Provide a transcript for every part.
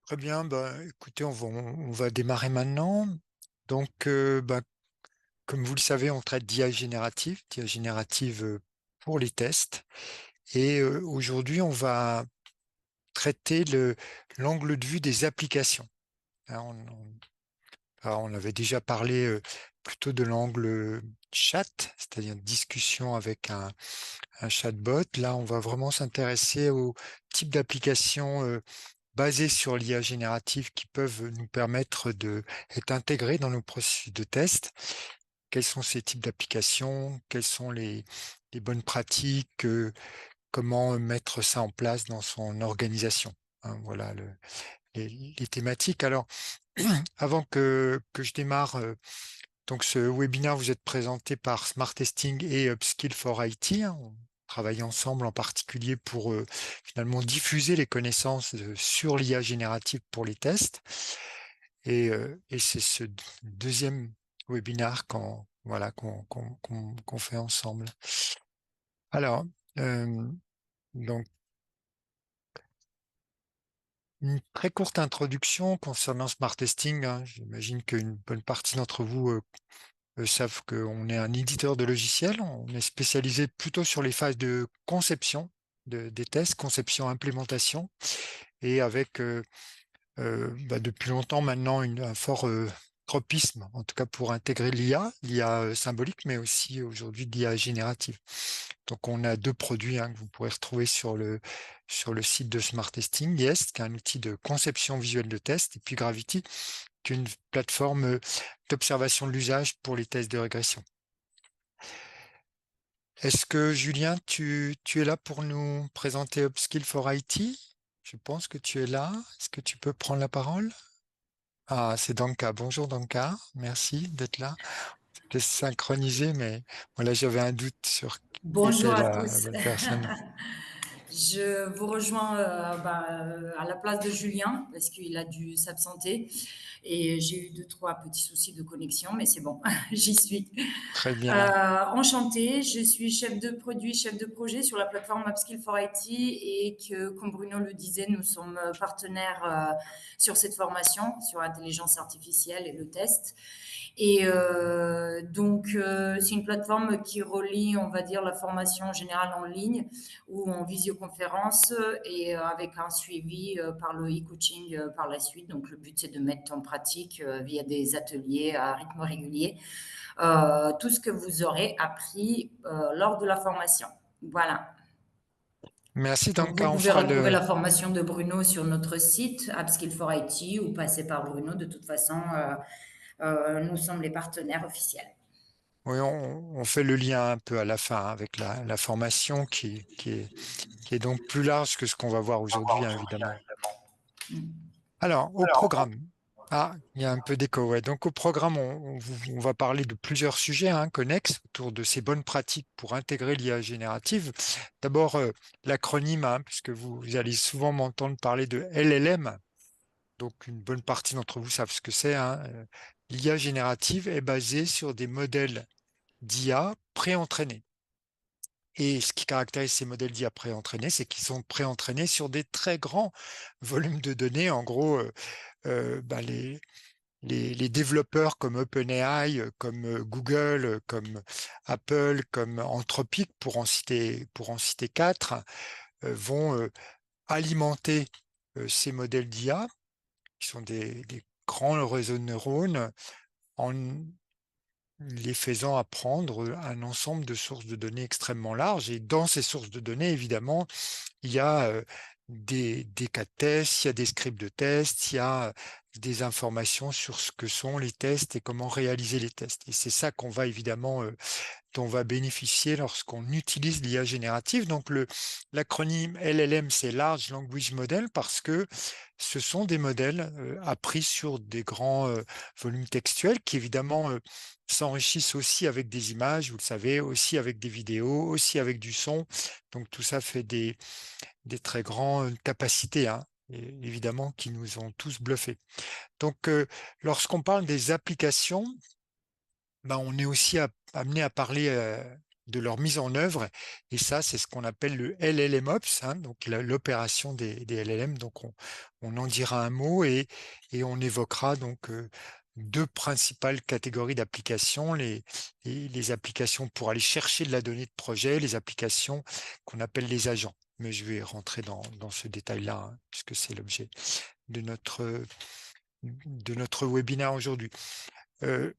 Très bien, écoutez, on va démarrer maintenant. Donc, comme vous le savez, on traite d'IA générative pour les tests. Et aujourd'hui, on va traiter l'angle de vue des applications. Hein, on avait déjà parlé plutôt de l'angle chat, c'est-à-dire discussion avec un chatbot. Là, on va vraiment s'intéresser au type d'application basées sur l'IA générative qui peuvent nous permettre d'être intégrés dans nos processus de test. Quels sont ces types d'applications? Quelles sont les bonnes pratiques? Comment mettre ça en place dans son organisation? Hein, voilà les thématiques. Alors, avant que je démarre, donc ce webinaire vous êtes présenté par Smart Testing et Upskill for IT. Hein. On travaille ensemble en particulier pour finalement diffuser les connaissances sur l'IA générative pour les tests. Et c'est ce deuxième webinaire qu'on fait ensemble. Alors, euh, donc, une très courte introduction concernant Smart Testing. Hein. J'imagine qu'une bonne partie d'entre vous savent qu'on est un éditeur de logiciels. On est spécialisé plutôt sur les phases de conception des tests, conception, implémentation, et avec depuis longtemps maintenant un fort tropisme, en tout cas pour intégrer l'IA symbolique, mais aussi aujourd'hui l'IA générative. Donc on a deux produits que vous pourrez retrouver sur le site de Smart Testing, Jest, qui est un outil de conception visuelle de test, et puis Gravity, qui est une plateforme d'observation de l'usage pour les tests de régression. Est-ce que Julien, tu es là pour nous présenter Upskill for IT? Je pense que tu es là. Est-ce que tu peux prendre la parole? Ah, c'est Danka. Bonjour Danka, merci d'être là. C'est synchronisé, mais voilà, j'avais un doute sur qui Bonjour était à la tous. bonne personne. Je vous rejoins à la place de Julien parce qu'il a dû s'absenter et j'ai eu deux, trois petits soucis de connexion, mais c'est bon, j'y suis. Très bien. Enchantée, je suis chef de produit, chef de projet sur la plateforme Upskill for IT et que, comme Bruno le disait, nous sommes partenaires sur cette formation, sur l'intelligence artificielle et le test. Et c'est une plateforme qui relie, on va dire, la formation générale en ligne ou en visioconférence et avec un suivi par le e-coaching par la suite. Donc, le but, c'est de mettre en pratique via des ateliers à rythme régulier tout ce que vous aurez appris lors de la formation. Voilà. Merci Donc, vous Danka. On pouvez fera retrouver le. la formation de Bruno sur notre site, Upskill for IT, ou passer par Bruno. De toute façon, nous sommes les partenaires officiels. Oui, on fait le lien un peu à la fin avec la formation qui est donc plus large que ce qu'on va voir aujourd'hui, hein, évidemment. Alors, au programme. Ah, il y a un peu d'écho, ouais. Donc, au programme, on va parler de plusieurs sujets connexes autour de ces bonnes pratiques pour intégrer l'IA générative. D'abord, l'acronyme, puisque vous allez souvent m'entendre parler de LLM. Donc, une bonne partie d'entre vous savent ce que c'est. L'IA générative est basée sur des modèles d'IA pré-entraînés. Et ce qui caractérise ces modèles d'IA pré-entraînés, c'est qu'ils sont pré-entraînés sur des très grands volumes de données. En gros, les développeurs comme OpenAI, comme Google, comme Apple, comme Anthropic, pour en citer quatre, vont alimenter ces modèles d'IA, qui sont des grands réseaux de neurones, en les faisant apprendre un ensemble de sources de données extrêmement larges. Et dans ces sources de données, évidemment, il y a des cas de tests, il y a des scripts de tests, il y a des informations sur ce que sont les tests et comment réaliser les tests. Et c'est ça qu'on va évidemment, dont on va bénéficier lorsqu'on utilise l'IA générative. Donc l'acronyme LLM, c'est Large Language Model, parce que ce sont des modèles appris sur des grands volumes textuels qui évidemment s'enrichissent aussi avec des images, vous le savez, aussi avec des vidéos, aussi avec du son. Donc tout ça fait des très grandes capacités, et évidemment, qui nous ont tous bluffés. Donc, lorsqu'on parle des applications, on est aussi amené à parler de leur mise en œuvre. Et ça, c'est ce qu'on appelle le LLMOps, hein, donc l'opération des LLM. Donc, on en dira un mot et on évoquera donc deux principales catégories d'applications, les applications pour aller chercher de la donnée de projet, les applications qu'on appelle les agents. Mais je vais rentrer dans ce détail-là, hein, puisque c'est l'objet de notre webinaire aujourd'hui. Euh,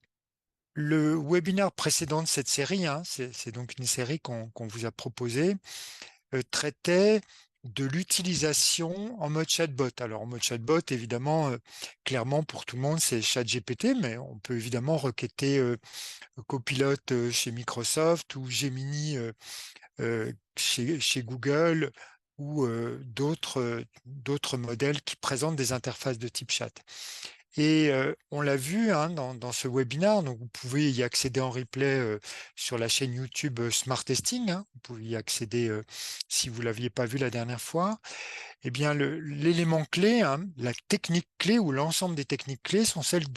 le webinaire précédent de cette série, hein, c'est donc une série qu'on vous a proposée, traitait de l'utilisation en mode chatbot. Alors en mode chatbot, évidemment, clairement pour tout le monde, c'est ChatGPT, mais on peut évidemment requêter Copilot chez Microsoft ou Gemini chez Google ou d'autres modèles qui présentent des interfaces de type chat. Et on l'a vu, hein, dans ce webinaire, donc vous pouvez y accéder en replay sur la chaîne YouTube Smart Testing, hein, vous pouvez y accéder si vous ne l'aviez pas vu la dernière fois. Eh bien, l'élément clé, hein, la technique clé ou l'ensemble des techniques clés sont celles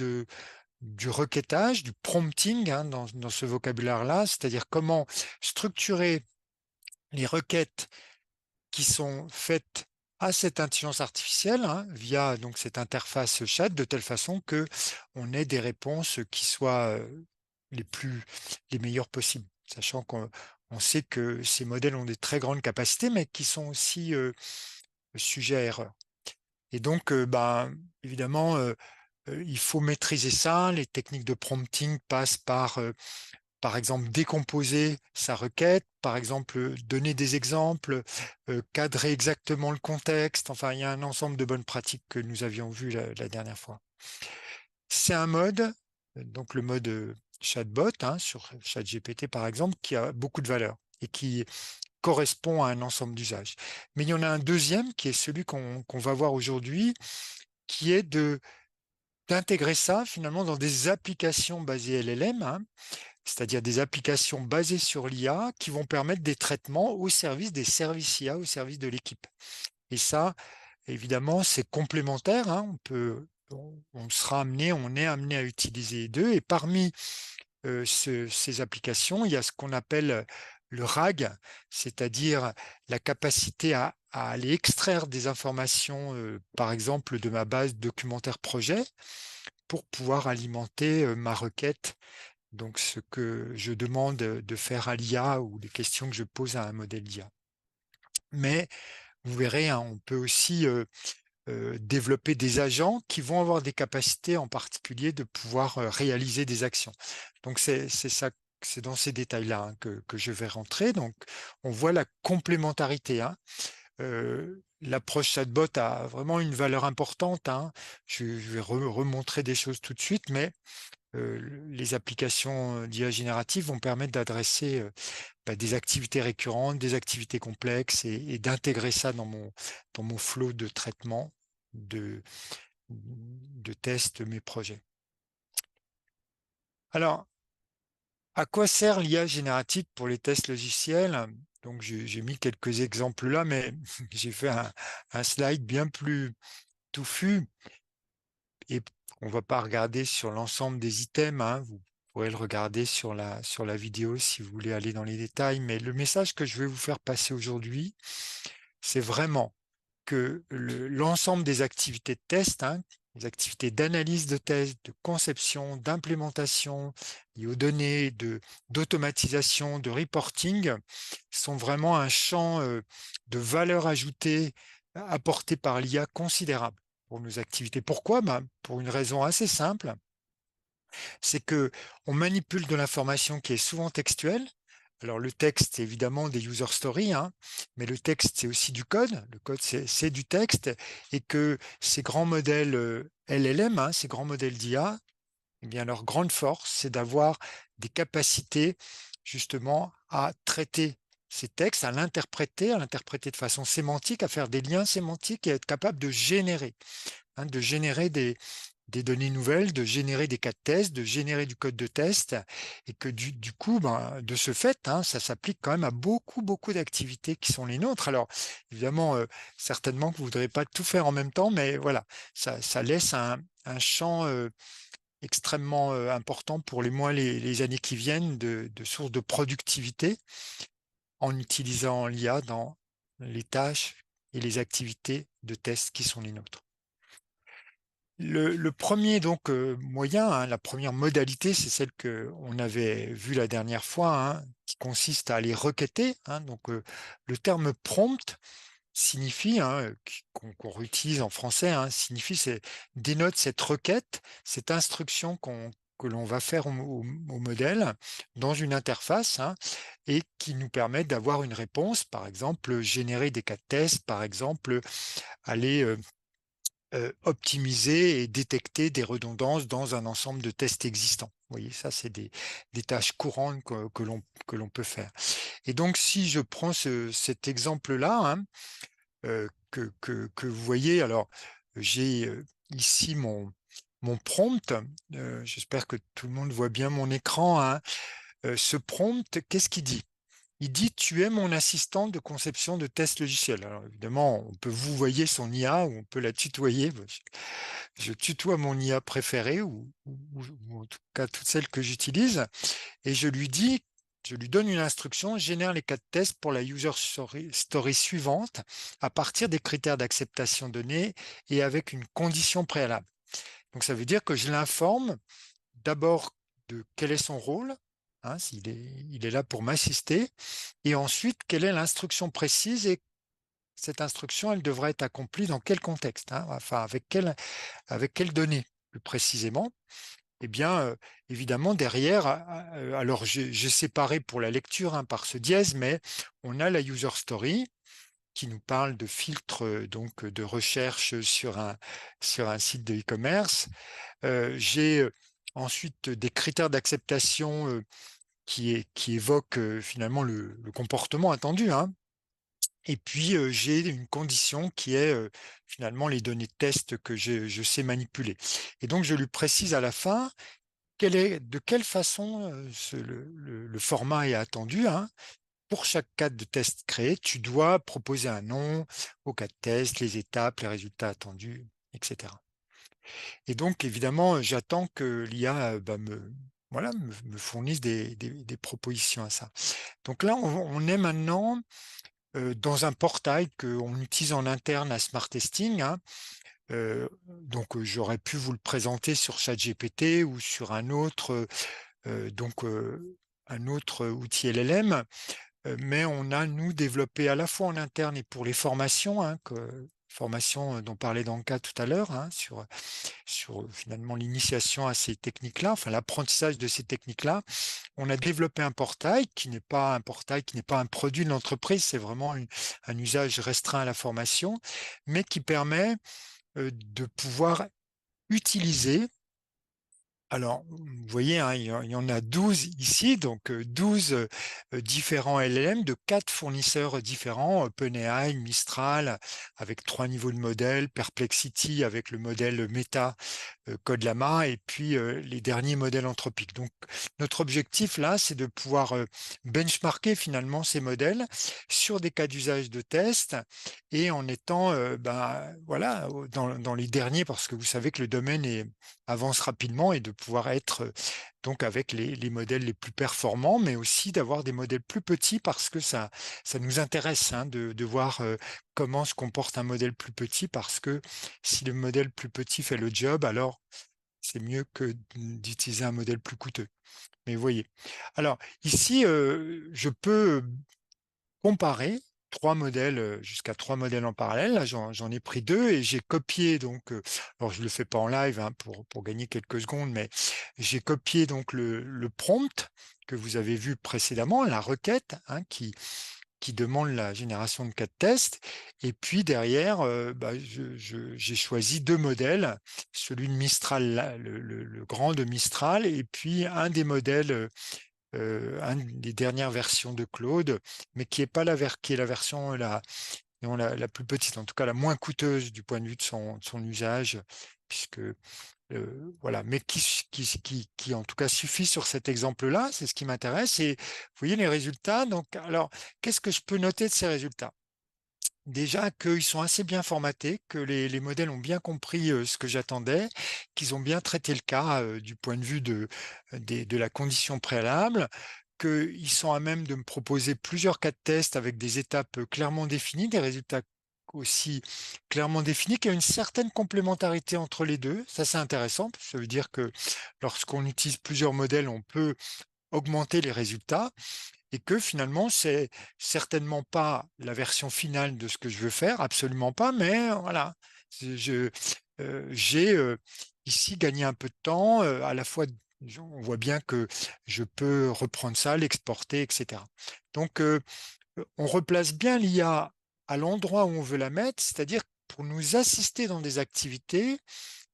du requêtage, du prompting, hein, dans ce vocabulaire-là, c'est-à-dire comment structurer les requêtes qui sont faites à cette intelligence artificielle, hein, via donc cette interface chat, de telle façon que on ait des réponses qui soient les meilleures possibles, sachant qu'on sait que ces modèles ont des très grandes capacités, mais qui sont aussi sujets à erreur. Et donc, évidemment, il faut maîtriser ça. Les techniques de prompting passent par exemple, décomposer sa requête, par exemple, donner des exemples, cadrer exactement le contexte. Enfin, il y a un ensemble de bonnes pratiques que nous avions vues la dernière fois. C'est un mode, donc le mode chatbot, hein, sur ChatGPT par exemple, qui a beaucoup de valeur et qui correspond à un ensemble d'usages. Mais il y en a un deuxième qui est celui qu'on va voir aujourd'hui, qui est d'intégrer ça finalement dans des applications basées LLM, hein, c'est-à-dire des applications basées sur l'IA qui vont permettre des traitements au service des services IA, au service de l'équipe. Et ça, évidemment, c'est complémentaire, hein. On sera amené, on est amené à utiliser les deux. Et parmi ces applications, il y a ce qu'on appelle le RAG, c'est-à-dire la capacité à aller extraire des informations, par exemple, de ma base documentaire projet, pour pouvoir alimenter ma requête, donc ce que je demande de faire à l'IA ou les questions que je pose à un modèle d'IA. Mais vous verrez, hein, on peut aussi développer des agents qui vont avoir des capacités en particulier de pouvoir réaliser des actions. Donc c'est ça, c'est dans ces détails-là, hein, que je vais rentrer. Donc on voit la complémentarité, hein. L'approche chatbot a vraiment une valeur importante, hein. Je vais remontrer des choses tout de suite, mais les applications d'IA générative vont permettre d'adresser des activités récurrentes, des activités complexes et d'intégrer ça dans mon flot de traitement, de, de tests, mes projets. Alors, à quoi sert l'IA générative pour les tests logiciels? Donc, j'ai mis quelques exemples là, mais j'ai fait un slide bien plus touffu et on ne va pas regarder sur l'ensemble des items, hein. Vous pourrez le regarder sur la vidéo si vous voulez aller dans les détails. Mais le message que je vais vous faire passer aujourd'hui, c'est vraiment que l'ensemble des activités de test, hein, les activités d'analyse de test, de conception, d'implémentation, liées aux données, d'automatisation, de reporting, sont vraiment un champ de valeur ajoutée apporté par l'IA considérable pour nos activités. Pourquoi? Pour une raison assez simple, c'est que on manipule de l'information qui est souvent textuelle. Alors le texte, c'est évidemment des user stories, hein, mais le texte, c'est aussi du code. Le code, c'est du texte, et que ces grands modèles LLM, hein, ces grands modèles d'IA, eh bien leur grande force, c'est d'avoir des capacités justement à traiter ces textes, à l'interpréter de façon sémantique, à faire des liens sémantiques et à être capable de générer, hein, des données nouvelles, de générer des cas de test, de générer du code de test, et que du coup, de ce fait, hein, ça s'applique quand même à beaucoup, beaucoup d'activités qui sont les nôtres. Alors, évidemment, certainement que vous ne voudrez pas tout faire en même temps, mais voilà, ça laisse un champ extrêmement important pour les mois, les années qui viennent de source de productivité en utilisant l'IA dans les tâches et les activités de test qui sont les nôtres. Le premier donc moyen, hein, la première modalité, c'est celle qu'on avait vue la dernière fois, hein, qui consiste à aller requêter, hein. Donc le terme prompt signifie, hein, qu'on réutilise en français, hein, signifie, c'est dénote cette requête, cette instruction que l'on va faire au modèle dans une interface, hein, et qui nous permet d'avoir une réponse, par exemple, générer des cas de test, par exemple, aller optimiser et détecter des redondances dans un ensemble de tests existants. Vous voyez, ça, c'est des tâches courantes que l'on peut faire. Et donc, si je prends cet exemple-là, hein, que vous voyez, alors j'ai ici mon prompt. J'espère que tout le monde voit bien mon écran, hein. Ce prompt, qu'est-ce qu'il dit? Il dit: «Tu es mon assistant de conception de tests logiciels». Alors évidemment, on peut vouvoyer son IA ou on peut la tutoyer. Bah, je tutoie mon IA préférée ou en tout cas toutes celles que j'utilise et je lui donne une instruction: «Génère les cas de test pour la user story suivante à partir des critères d'acceptation donnés et avec une condition préalable». Donc ça veut dire que je l'informe d'abord de quel est son rôle, hein, il est là pour m'assister et ensuite quelle est l'instruction précise et cette instruction, elle devrait être accomplie dans quel contexte, hein, enfin avec quelles données plus précisément. Eh bien, évidemment derrière, alors j'ai séparé pour la lecture, hein, par ce dièse, mais on a la user story qui nous parle de filtres, donc de recherche sur un site de e-commerce. J'ai, ensuite des critères d'acceptation, qui évoquent, finalement le comportement attendu, hein. Et puis, j'ai une condition qui est, finalement les données de test que je sais manipuler. Et donc je lui précise à la fin de quelle façon, le format est attendu, hein. Pour chaque cas de test créé, tu dois proposer un nom au cas de test, les étapes, les résultats attendus, et cetera. Et donc évidemment, j'attends que l'IA, bah, me fournisse des propositions à ça. Donc là, on est maintenant, dans un portail qu'on utilise en interne à Smart Testing, hein. Donc j'aurais pu vous le présenter sur ChatGPT ou sur un autre outil LLM, mais on a, nous, développé à la fois en interne et pour les formations, hein, formations dont parlait Danka tout à l'heure, hein, sur finalement l'initiation à ces techniques-là, enfin l'apprentissage de ces techniques-là. On a développé un portail qui n'est pas un portail, qui n'est pas un produit de l'entreprise, c'est vraiment un usage restreint à la formation, mais qui permet de pouvoir utiliser. Alors, vous voyez, hein, il y en a 12 ici, donc 12 différents LLM de 4 fournisseurs différents, OpenAI, Mistral, avec 3 niveaux de modèles, Perplexity avec le modèle Meta, Code-Lama et puis les derniers modèles anthropiques. Donc, notre objectif là, c'est de pouvoir benchmarker finalement ces modèles sur des cas d'usage de test et en étant voilà, dans les derniers, parce que vous savez que le domaine avance rapidement et de pouvoir être donc avec les modèles les plus performants, mais aussi d'avoir des modèles plus petits parce que ça nous intéresse, hein, de voir comment se comporte un modèle plus petit parce que si le modèle plus petit fait le job, alors c'est mieux que d'utiliser un modèle plus coûteux. Mais vous voyez. Alors ici, je peux comparer 3 modèles, jusqu'à 3 modèles en parallèle. Là, j'en ai pris 2 et j'ai copié donc, alors je le fais pas en live, hein, pour gagner quelques secondes, mais j'ai copié donc le prompt que vous avez vu précédemment, la requête, hein, qui demande la génération de cas de test. Et puis derrière, j'ai choisi 2 modèles, celui de Mistral, le grand de Mistral, et puis un des modèles, une des dernières versions de Claude, mais qui est la version la plus petite, en tout cas la moins coûteuse du point de vue de son usage, puisque voilà, mais qui en tout cas suffit sur cet exemple-là, c'est ce qui m'intéresse. Et vous voyez les résultats. Donc, alors, qu'est-ce que je peux noter de ces résultats? déjà qu'ils sont assez bien formatés, que les modèles ont bien compris, ce que j'attendais, qu'ils ont bien traité le cas, du point de vue de la condition préalable, qu'ils sont à même de me proposer plusieurs cas de test avec des étapes, clairement définies, des résultats aussi clairement définis, qu'il y a une certaine complémentarité entre les 2. Ça, c'est intéressant, ça veut dire que lorsqu'on utilise plusieurs modèles, on peut augmenter les résultats et que finalement, c'est certainement pas la version finale de ce que je veux faire, absolument pas, mais voilà, j'ai, ici gagné un peu de temps, à la fois on voit bien que je peux reprendre ça, l'exporter et cetera. Donc on replace bien l'IA à l'endroit où on veut la mettre, c'est-à-dire pour nous assister dans des activités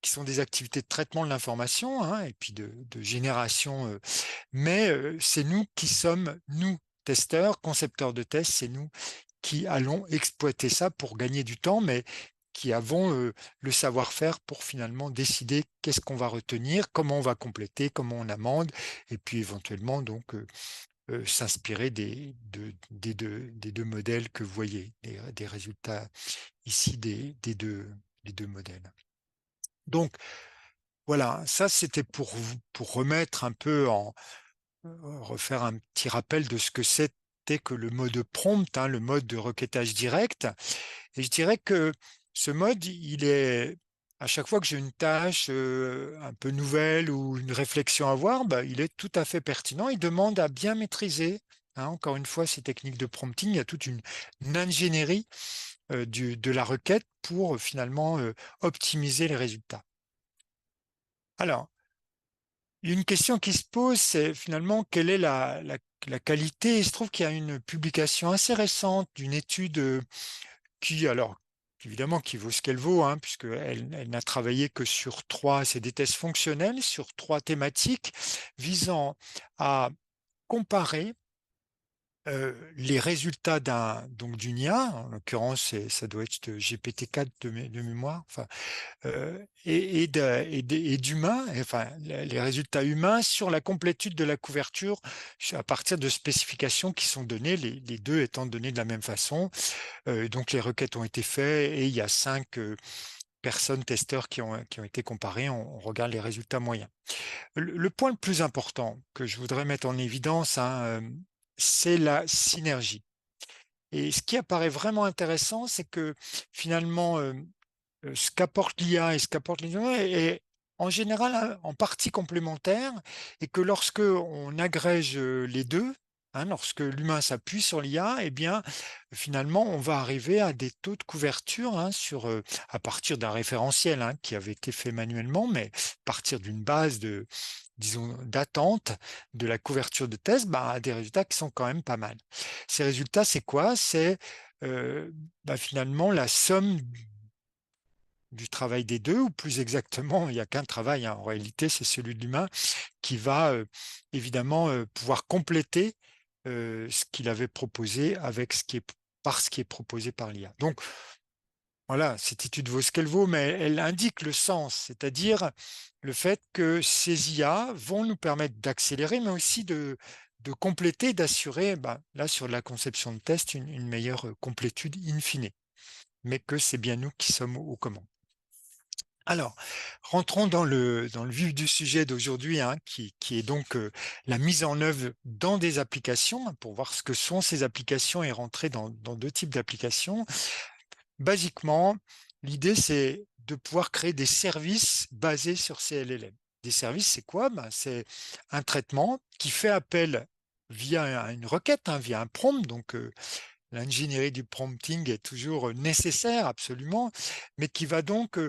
qui sont des activités de traitement de l'information, hein, et puis de génération, mais c'est nous qui sommes, nous, testeurs, concepteurs de tests, c'est nous qui allons exploiter ça pour gagner du temps, mais qui avons le savoir-faire pour finalement décider qu'est-ce qu'on va retenir, comment on va compléter, comment on amende, et puis éventuellement donc s'inspirer des deux modèles que vous voyez, des résultats ici des deux modèles. Donc voilà, ça c'était pour remettre un peu refaire un petit rappel de ce que c'était que le mode prompt, hein, le mode de requêtage direct. Et je dirais que ce mode, il est, à chaque fois que j'ai une tâche un peu nouvelle ou une réflexion à avoir, bah, il est tout à fait pertinent. Il demande à bien maîtriser, hein, encore une fois, ces techniques de prompting. Il y a toute une ingénierie de la requête pour finalement optimiser les résultats. Alors, il y a une question qui se pose, c'est finalement quelle est la qualité. Il se trouve qu'il y a une publication assez récente d'une étude qui, alors, évidemment, qui vaut ce qu'elle vaut, hein, puisqu'elle n'a travaillé que sur c'est des tests fonctionnels, sur 3 thématiques visant à comparer les résultats d'une IA, en l'occurrence, ça doit être GPT-4 de mémoire, enfin, et d'humains, enfin les résultats humains sur la complétude de la couverture à partir de spécifications qui sont données, les deux étant donnés de la même façon. Donc les requêtes ont été faites et il y a 5 personnes testeurs qui ont été comparées. On regarde les résultats moyens. Le point le plus important que je voudrais mettre en évidence, hein, c'est la synergie. Et ce qui apparaît vraiment intéressant, c'est que finalement, ce qu'apporte l'IA et ce qu'apporte les humains est en général en partie complémentaire et que lorsque on agrège les deux, hein, lorsque l'humain s'appuie sur l'IA, eh bien finalement on va arriver à des taux de couverture, hein, à partir d'un référentiel, hein, qui avait été fait manuellement, mais à partir d'une base disons, d'attente de la couverture de test, bah, à des résultats qui sont quand même pas mal. Ces résultats, c'est quoi? C'est finalement la somme du travail des deux, ou plus exactement, il n'y a qu'un travail, hein, en réalité, c'est celui de l'humain qui va évidemment pouvoir compléter ce qu'il avait proposé avec ce qui est proposé par l'IA. Donc voilà, cette étude vaut ce qu'elle vaut, mais elle indique le sens, c'est-à-dire le fait que ces IA vont nous permettre d'accélérer, mais aussi de compléter, d'assurer, là sur la conception de test, une meilleure complétude in fine, mais que c'est bien nous qui sommes aux commandes. Alors, rentrons dans le vif du sujet d'aujourd'hui, hein, qui est donc la mise en œuvre dans des applications, hein, pour voir ce que sont ces applications et rentrer dans 2 types d'applications. Basiquement, l'idée, c'est de pouvoir créer des services basés sur ces LLM. Des services, c'est quoi? C'est un traitement qui fait appel via une requête, hein, via un prompt, donc l'ingénierie du prompting est toujours nécessaire, absolument, mais qui va donc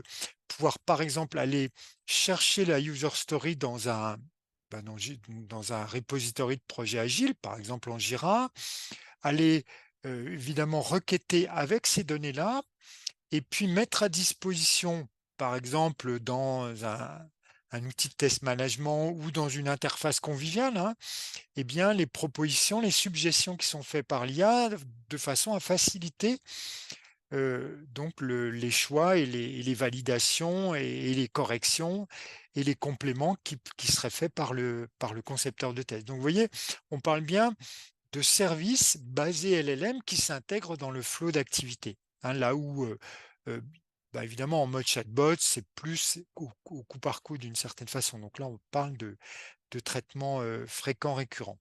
pouvoir, par exemple, aller chercher la user story dans un repository de projet agile, par exemple en Jira, aller évidemment requêter avec ces données-là, et puis mettre à disposition, par exemple, dans un outil de test management ou dans une interface conviviale, hein, eh bien, les propositions, les suggestions qui sont faites par l'IA de façon à faciliter donc les choix et les validations et les corrections et les compléments qui seraient faits par le concepteur de test. Donc, vous voyez, on parle bien de services basés LLM qui s'intègrent dans le flot d'activité. hein, là où, heu, bah, évidemment en mode chatbot, c'est plus au coup par coup d'une certaine façon. Donc là, on parle de traitements, fréquents, récurrents.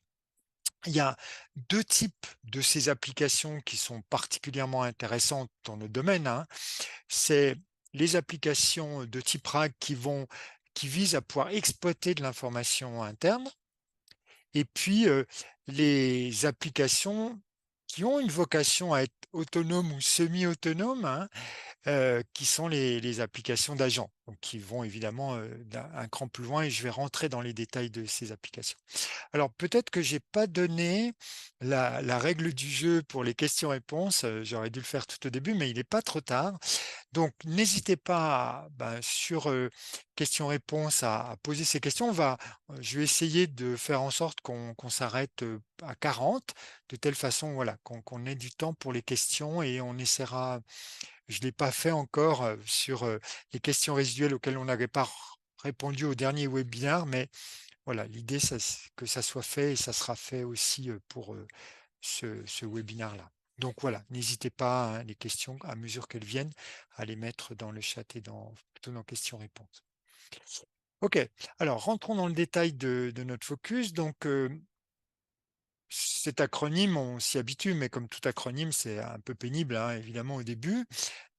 Il y a 2 types de ces applications qui sont particulièrement intéressantes dans notre domaine, hein. C'est les applications de type RAG qui visent à pouvoir exploiter de l'information interne et puis, les applications qui ont une vocation à être autonomes ou semi-autonomes, hein, qui sont les applications d'agents, donc qui vont évidemment, un cran plus loin et je vais rentrer dans les détails de ces applications. Alors peut-être que j'ai pas donné la règle du jeu pour les questions-réponses, j'aurais dû le faire tout au début, mais il n'est pas trop tard. Donc n'hésitez pas sur, questions-réponses à poser ces questions. Je vais essayer de faire en sorte qu'on s'arrête, à 40 de telle façon, voilà, qu'on ait du temps pour les questions et on essaiera je ne l'ai pas fait encore, sur, les questions résiduelles auxquelles on n'avait pas répondu au dernier webinaire, mais voilà, l'idée que ça soit fait et ça sera fait aussi, pour, ce webinaire-là. Donc voilà, n'hésitez pas, hein, les questions à mesure qu'elles viennent, à les mettre dans le chat et plutôt dans questions-réponses. OK, alors rentrons dans le détail de notre focus. Donc, cet acronyme, on s'y habitue, mais comme tout acronyme, c'est un peu pénible, hein, évidemment au début.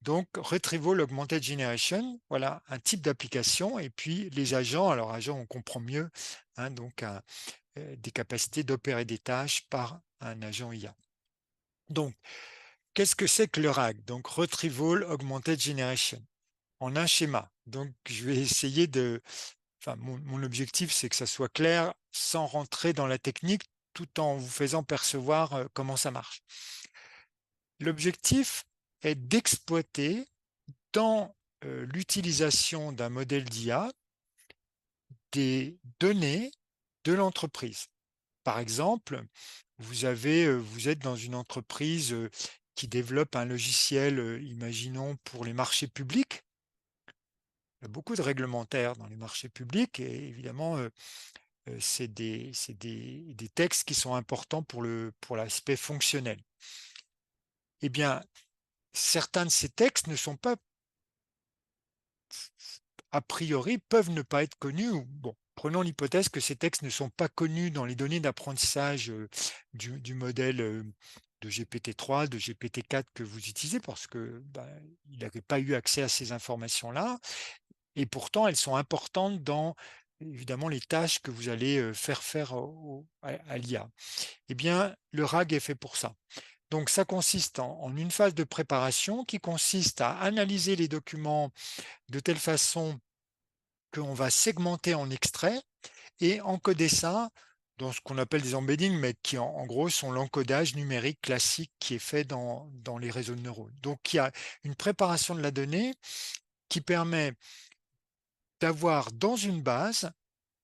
Donc Retrieval Augmented Generation, voilà un type d'application et puis les agents, alors agents on comprend mieux, hein, donc des capacités d'opérer des tâches par un agent IA. Donc qu'est-ce que c'est que le RAG? Donc Retrieval Augmented Generation, en un schéma. Donc je vais essayer enfin mon objectif c'est que ça soit clair sans rentrer dans la technique tout en vous faisant percevoir comment ça marche. L'objectif est d'exploiter dans l'utilisation d'un modèle d'IA des données de l'entreprise. Par exemple, vous êtes dans une entreprise, qui développe un logiciel, imaginons pour les marchés publics. Il y a beaucoup de réglementaires dans les marchés publics et évidemment, c'est des textes qui sont importants pour l'aspect fonctionnel. Eh bien, certains de ces textes ne sont pas a priori, peuvent ne pas être connus ou bon, prenons l'hypothèse que ces textes ne sont pas connus dans les données d'apprentissage, du modèle, de GPT-3, de GPT-4 que vous utilisez parce que, il n'avait pas eu accès à ces informations-là et pourtant elles sont importantes dans, évidemment, les tâches que vous allez, faire à l'IA. Eh bien, le RAG est fait pour ça. Donc ça consiste en une phase de préparation qui consiste à analyser les documents de telle façon qu'on va segmenter en extraits et encoder ça dans ce qu'on appelle des embeddings, mais qui en gros sont l'encodage numérique classique qui est fait dans les réseaux de neurones. Donc il y a une préparation de la donnée qui permet d'avoir dans une base,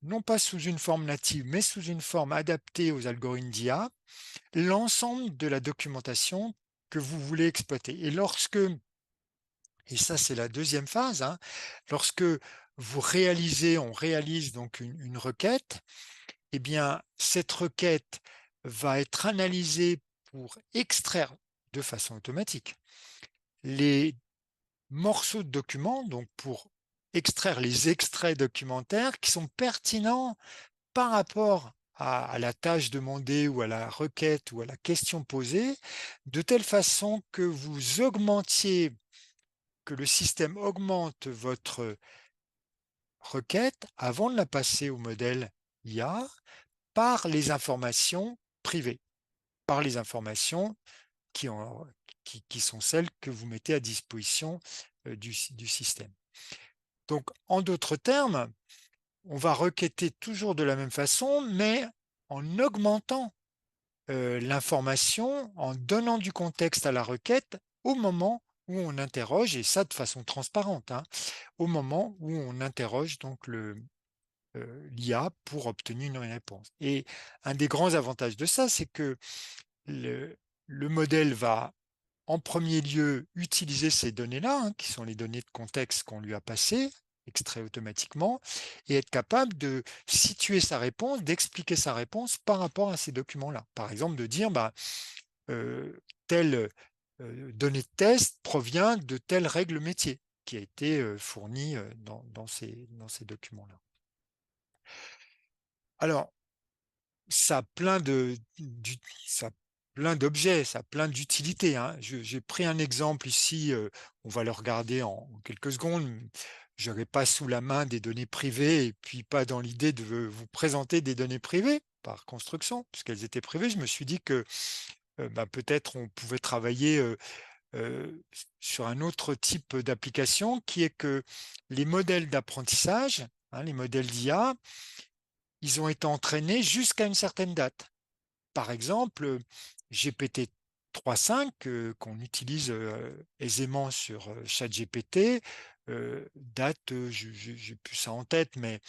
non pas sous une forme native, mais sous une forme adaptée aux algorithmes d'IA, l'ensemble de la documentation que vous voulez exploiter. Et ça c'est la deuxième phase, hein, lorsque on réalise donc une requête, eh bien, cette requête va être analysée pour extraire de façon automatique les morceaux de documents, donc pour extraire les extraits documentaires qui sont pertinents par rapport à la tâche demandée ou à la requête ou à la question posée, de telle façon que le système augmente votre requête avant de la passer au modèle IA par les informations privées, par les informations qui, en- qui sont celles que vous mettez à disposition du système. Donc, en d'autres termes, on va requêter toujours de la même façon, mais en augmentant l'information, en donnant du contexte à la requête au moment où on interroge, et ça de façon transparente, hein, au moment où on interroge donc l'IA pour obtenir une réponse. Et un des grands avantages de ça, c'est que le, le modèle va en premier lieu utiliser ces données-là, hein, qui sont les données de contexte qu'on lui a passées, extrait automatiquement, et être capable de situer sa réponse, d'expliquer sa réponse par rapport à ces documents-là. Par exemple, de dire, euh, tel donnée de test provient de telle règle métier qui a été fournie dans ces documents-là. Alors, ça a plein ça a plein d'objets, ça a plein d'utilités, hein. J'ai pris un exemple ici, on va le regarder en quelques secondes. Je n'aurai pas sous la main des données privées et puis pas dans l'idée de vous présenter des données privées par construction, puisqu'elles étaient privées. Je me suis dit que, bah, peut-être on pouvait travailler, sur un autre type d'application qui est que les modèles d'apprentissage, hein, les modèles d'IA, ils ont été entraînés jusqu'à une certaine date. Par exemple, GPT 3.5 qu'on utilise aisément sur ChatGPT date, j'ai plus ça en tête, mais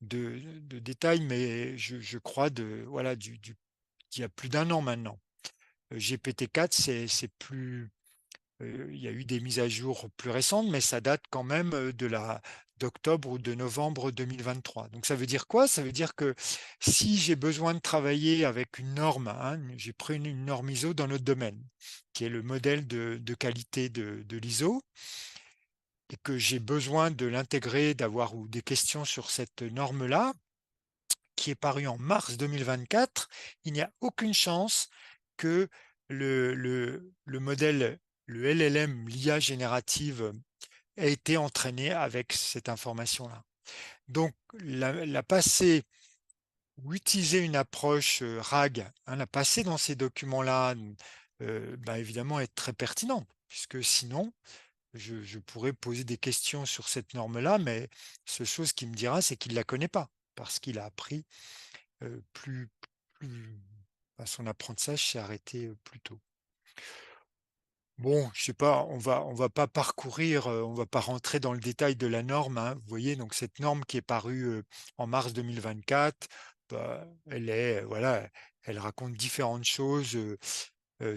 de détails, mais je crois voilà, d'il y a plus d'un an maintenant. GPT-4, c'est plus, il y a eu des mises à jour plus récentes, mais ça date quand même d'octobre ou de novembre 2023. Donc ça veut dire quoi? Ça veut dire que si j'ai besoin de travailler avec une norme, hein, j'ai pris une norme ISO dans notre domaine, qui est le modèle de qualité de l'ISO, et que j'ai besoin de l'intégrer, d'avoir ou des questions sur cette norme-là, qui est paru en mars 2024, il n'y a aucune chance que le modèle, le LLM, l'IA générative, ait été entraîné avec cette information-là. Donc, la passer ou utiliser une approche RAG, hein, la passer dans ces documents-là, bah, évidemment, est très pertinent, puisque sinon, je pourrais poser des questions sur cette norme-là, mais seule chose qu'il me dira, c'est qu'il ne la connaît pas, parce qu'il a appris plus, plus son apprentissage s'est arrêté plus tôt. Bon, je sais pas, on va pas parcourir, on va pas rentrer dans le détail de la norme, hein. Vous voyez, donc cette norme qui est parue en mars 2024, bah, elle est, voilà, elle raconte différentes choses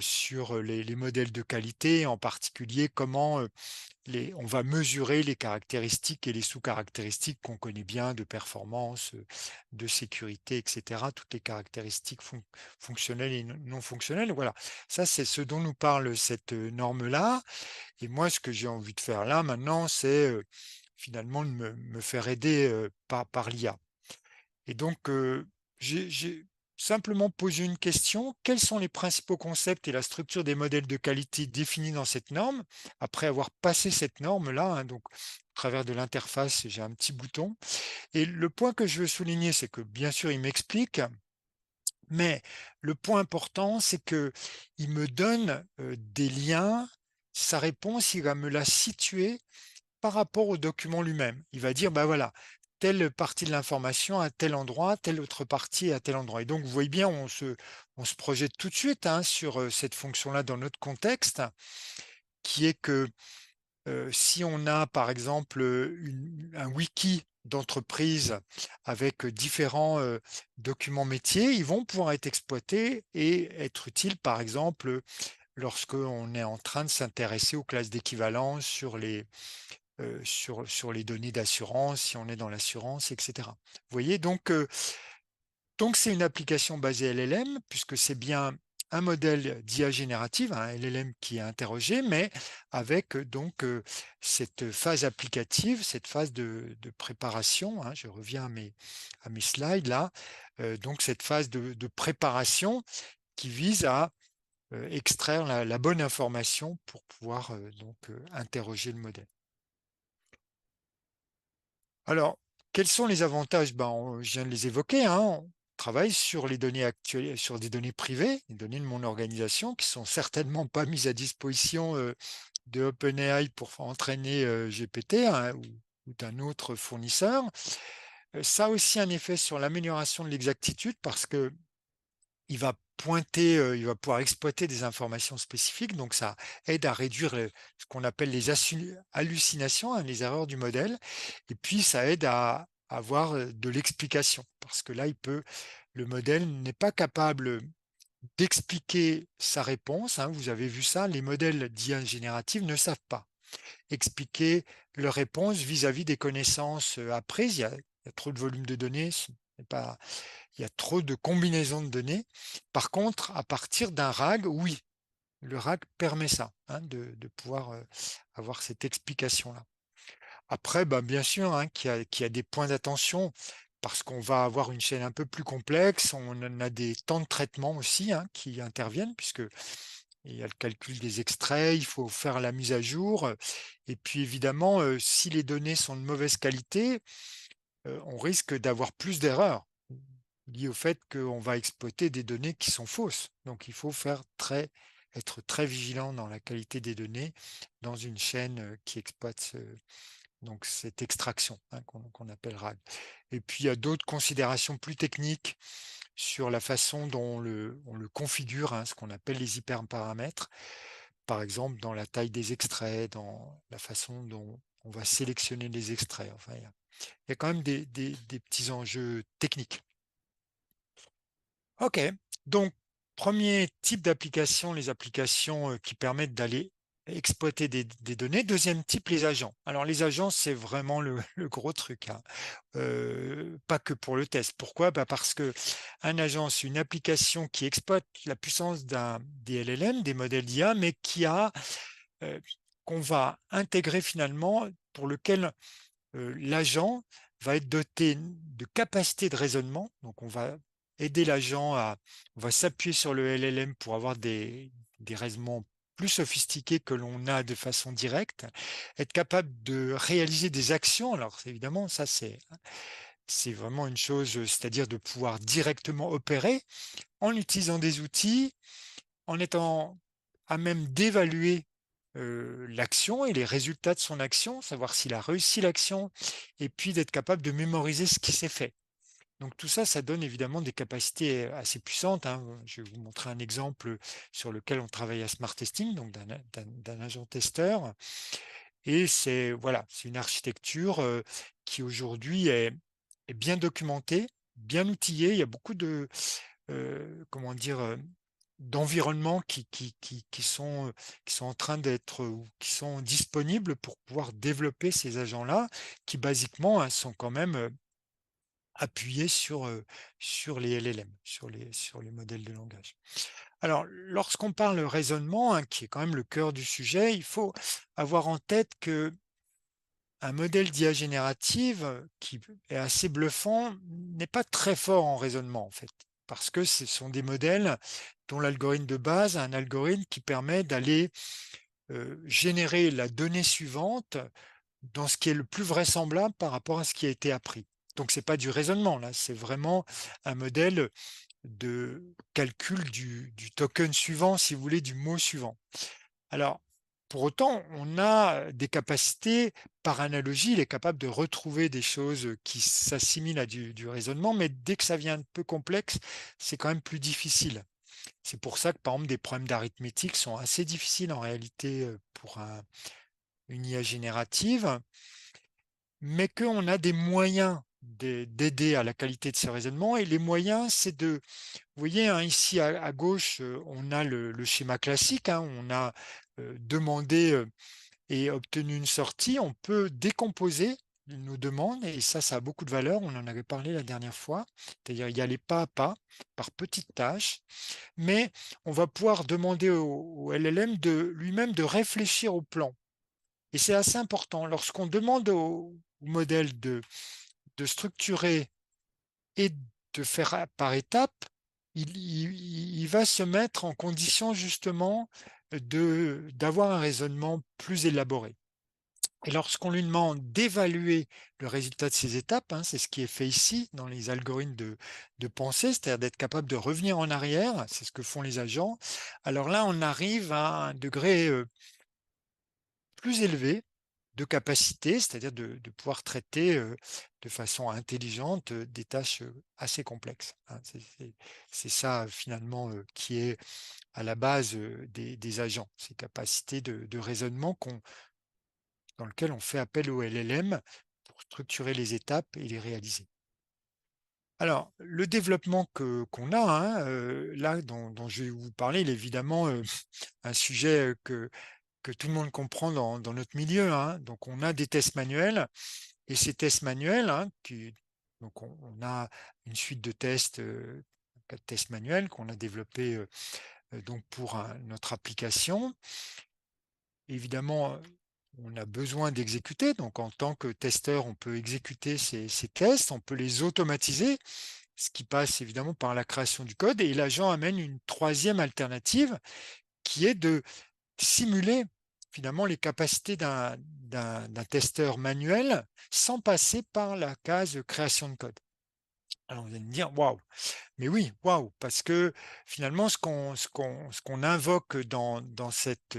sur les modèles de qualité, en particulier comment on va mesurer les caractéristiques et les sous-caractéristiques qu'on connaît bien de performance, de sécurité, etc. Toutes les caractéristiques fonctionnelles et non fonctionnelles. Voilà, ça c'est ce dont nous parle cette norme-là. Et moi, ce que j'ai envie de faire là maintenant, c'est finalement de me faire aider par l'IA. Et donc, j'ai simplement posé une question. Quels sont les principaux concepts et la structure des modèles de qualité définis dans cette norme? Après avoir passé cette norme-là, hein, donc au travers de l'interface, j'ai un petit bouton. Et le point que je veux souligner, c'est que bien sûr, il m'explique, mais le point important, c'est que il me donne des liens. Sa réponse, il va me la situer par rapport au document lui-même. Il va dire, bah voilà, telle partie de l'information à tel endroit, telle autre partie à tel endroit. Et donc, vous voyez bien, on se projette tout de suite hein, sur cette fonction-là dans notre contexte, qui est que si on a, par exemple, un wiki d'entreprise avec différents documents métiers, ils vont pouvoir être exploités et être utiles, par exemple, lorsqu'on est en train de s'intéresser aux classes d'équivalence sur les données d'assurance, si on est dans l'assurance, etc. Vous voyez, donc c'est une application basée LLM, puisque c'est bien un modèle d'IA générative, un LLM qui est interrogé, mais avec donc cette phase applicative, cette phase de préparation. Hein, je reviens à mes slides là. Donc cette phase de préparation qui vise à extraire la bonne information pour pouvoir interroger le modèle. Alors, quels sont les avantages? Ben, je viens de les évoquer, hein. On travaille sur les données actuelles, sur des données privées, les données de mon organisation, qui sont certainement pas mises à disposition de OpenAI pour entraîner GPT hein, ou d'un autre fournisseur. Ça a aussi un effet sur l'amélioration de l'exactitude parce que il va pointer, il va pouvoir exploiter des informations spécifiques, donc ça aide à réduire ce qu'on appelle les hallucinations, hein, les erreurs du modèle, et puis ça aide à avoir de l'explication, parce que là, le modèle n'est pas capable d'expliquer sa réponse, hein, vous avez vu ça, les modèles d'IA générative ne savent pas expliquer leur réponse vis-à-vis des connaissances apprises, il y a trop de volume de données, ce n'est pas il y a trop de combinaisons de données. Par contre, à partir d'un RAG, oui, Le RAG permet ça, hein, de pouvoir avoir cette explication-là. Après, ben, bien sûr, hein, qu'il y a des points d'attention parce qu'on va avoir une chaîne un peu plus complexe. On en a des temps de traitement aussi, hein, qui interviennent puisque il y a le calcul des extraits, il faut faire la mise à jour. Et puis évidemment, si les données sont de mauvaise qualité, on risque d'avoir plus d'erreurs liées au fait qu'on va exploiter des données qui sont fausses. Donc il faut être très vigilant dans la qualité des données dans une chaîne qui exploite donc cette extraction, hein, qu'on appelle RAG. Et puis il y a d'autres considérations plus techniques sur la façon dont on le configure, hein, ce qu'on appelle les hyperparamètres, par exemple dans la taille des extraits, dans la façon dont on va sélectionner les extraits. Enfin, il y a quand même des petits enjeux techniques. OK, donc premier type d'application, les applications, qui permettent d'aller exploiter des données. Deuxième type, les agents. Alors les agents, c'est vraiment le le gros truc, hein, pas que pour le test. Pourquoi? Bah, parce qu'un agent, c'est une application qui exploite la puissance des LLM, des modèles d'IA, mais heu, qu'on va intégrer finalement, pour lequel l'agent va être doté de capacités de raisonnement. Donc, on va s'appuyer sur le LLM pour avoir des raisonnements plus sophistiqués que l'on a de façon directe, être capable de réaliser des actions. Alors, évidemment, ça, c'est vraiment une chose, c'est-à-dire de pouvoir directement opérer en utilisant des outils, en étant à même d'évaluer l'action et les résultats de son action, savoir s'il a réussi l'action, et puis d'être capable de mémoriser ce qui s'est fait. Donc tout ça, ça donne évidemment des capacités assez puissantes, hein. Je vais vous montrer un exemple sur lequel on travaille à Smart Testing, donc d'un agent testeur. Et c'est voilà, c'est une architecture qui aujourd'hui est bien documentée, bien outillée. Il y a beaucoup de comment dire, d'environnements qui sont en train d'être ou qui sont disponibles pour pouvoir développer ces agents-là, qui basiquement, hein, sont quand même, appuyés sur les LLM, sur les modèles de langage. Alors, lorsqu'on parle raisonnement, hein, qui est quand même le cœur du sujet, il faut avoir en tête que un modèle d'IA générative qui est assez bluffant n'est pas très fort en raisonnement, en fait, parce que ce sont des modèles dont l'algorithme de base est un algorithme qui permet d'aller générer la donnée suivante dans ce qui est le plus vraisemblable par rapport à ce qui a été appris. Donc, c'est pas du raisonnement, là, c'est vraiment un modèle de calcul du token suivant, si vous voulez, du mot suivant. Alors, pour autant, on a des capacités, par analogie, il est capable de retrouver des choses qui s'assimilent à du raisonnement, mais dès que ça devient un peu complexe, c'est quand même plus difficile. C'est pour ça que, par exemple, des problèmes d'arithmétique sont assez difficiles en réalité pour une IA générative, mais qu'on a des moyens d'aider à la qualité de ce raisonnement. Et les moyens, c'est de, vous voyez, hein, ici à gauche, on a le schéma classique, hein, on a demandé et obtenu une sortie. On peut décomposer nos demandes et ça a beaucoup de valeur. On en avait parlé la dernière fois, c'est-à-dire y aller pas à pas, par petites tâches, mais on va pouvoir demander au LLM de lui-même de réfléchir au plan. Et c'est assez important. Lorsqu'on demande au modèle de structurer et de faire par étapes, il va se mettre en condition justement d'avoir un raisonnement plus élaboré. Et lorsqu'on lui demande d'évaluer le résultat de ces étapes, hein, c'est ce qui est fait ici dans les algorithmes de pensée, c'est-à-dire d'être capable de revenir en arrière, c'est ce que font les agents. Alors là, on arrive à un degré plus élevé de capacité, c'est-à-dire de pouvoir traiter de façon intelligente des tâches assez complexes, hein. C'est ça finalement qui est à la base des agents, ces capacités de raisonnement dans lequel on fait appel au LLM pour structurer les étapes et les réaliser. Alors, le développement qu'on a, hein, là, dont je vais vous parler, il est évidemment un sujet que tout le monde comprend dans notre milieu, hein. Donc, on a des tests manuels et ces tests manuels, hein, donc on a une suite de tests, 4 tests manuels qu'on a développés donc pour notre application. Évidemment, on a besoin d'exécuter, donc en tant que testeur, on peut exécuter ces tests, on peut les automatiser, ce qui passe évidemment par la création du code. Et l'agent amène une troisième alternative qui est de simuler finalement les capacités d'un testeur manuel sans passer par la case création de code. Alors vous allez me dire, waouh, mais oui, waouh, parce que finalement, ce qu'on invoque dans cette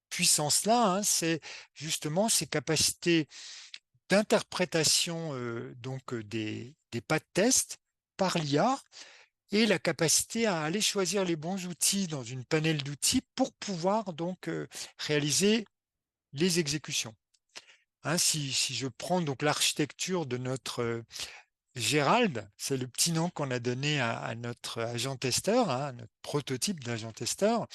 puissance-là, hein, c'est justement ces capacités d'interprétation des pas de test par l'IA et la capacité à aller choisir les bons outils dans une panel d'outils pour pouvoir donc réaliser les exécutions. Hein, si je prends donc l'architecture de notre Gérald, c'est le petit nom qu'on a donné à notre agent testeur, hein, notre prototype d'agent testeur.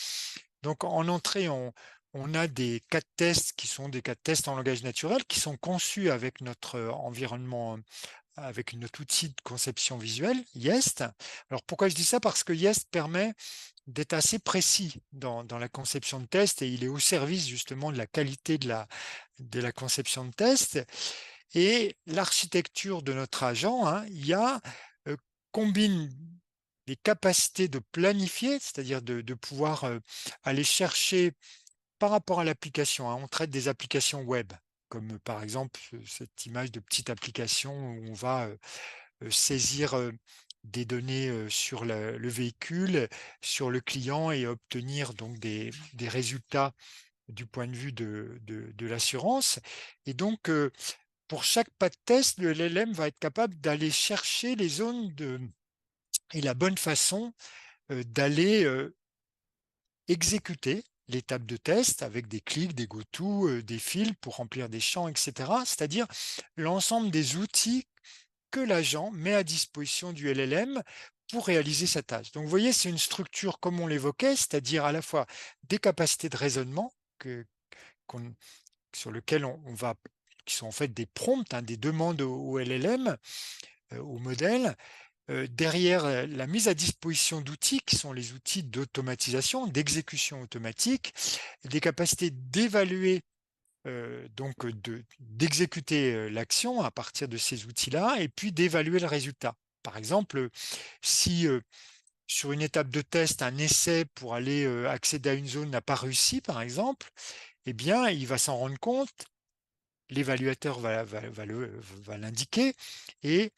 Donc en entrée, on a des cas de tests qui sont des cas de tests en langage naturel qui sont conçus avec notre environnement, avec notre outil de conception visuelle, Yeast. Alors pourquoi je dis ça? Parce que Yeast permet d'être assez précis dans la conception de test et il est au service justement de la qualité de la conception de test. Et l'architecture de notre agent, hein, IA, combine les capacités de planifier, c'est-à-dire de pouvoir aller chercher par rapport à l'application, hein, on traite des applications web, comme par exemple cette image de petite application où on va saisir des données sur le véhicule, sur le client et obtenir donc des résultats du point de vue de l'assurance. Et donc, pour chaque pas de test, le LLM va être capable d'aller chercher les zones et la bonne façon d'aller exécuter l'étape de test avec des clics, des go-to, des fils pour remplir des champs, etc. C'est-à-dire l'ensemble des outils que l'agent met à disposition du LLM pour réaliser sa tâche. Donc vous voyez, c'est une structure comme on l'évoquait, c'est-à-dire à la fois des capacités de raisonnement qu'on sur lesquelles on va qui sont en fait des prompts, hein, des demandes au LLM, au modèle. Derrière la mise à disposition d'outils qui sont les outils d'automatisation, d'exécution automatique, des capacités d'évaluer, donc d'exécuter l'action à partir de ces outils-là, et puis d'évaluer le résultat. Par exemple, si sur une étape de test, un essai pour aller accéder à une zone n'a pas réussi, par exemple, eh bien, il va s'en rendre compte, l'évaluateur va l'indiquer, et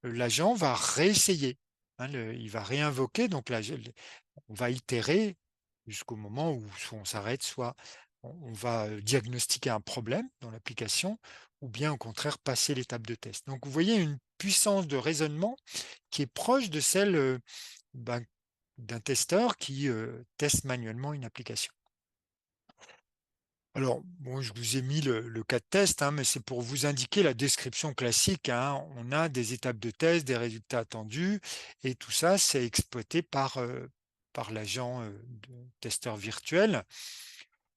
l'agent va réessayer. Hein, il va réinvoquer, donc là, on va itérer jusqu'au moment où soit on s'arrête, soit on va diagnostiquer un problème dans l'application, ou bien au contraire passer l'étape de test. Donc vous voyez une puissance de raisonnement qui est proche de celle ben, d'un testeur qui teste manuellement une application. Alors, bon, je vous ai mis le cas de test, hein, mais c'est pour vous indiquer la description classique, hein. On a des étapes de test, des résultats attendus, et tout ça, c'est exploité par l'agent de testeur virtuel.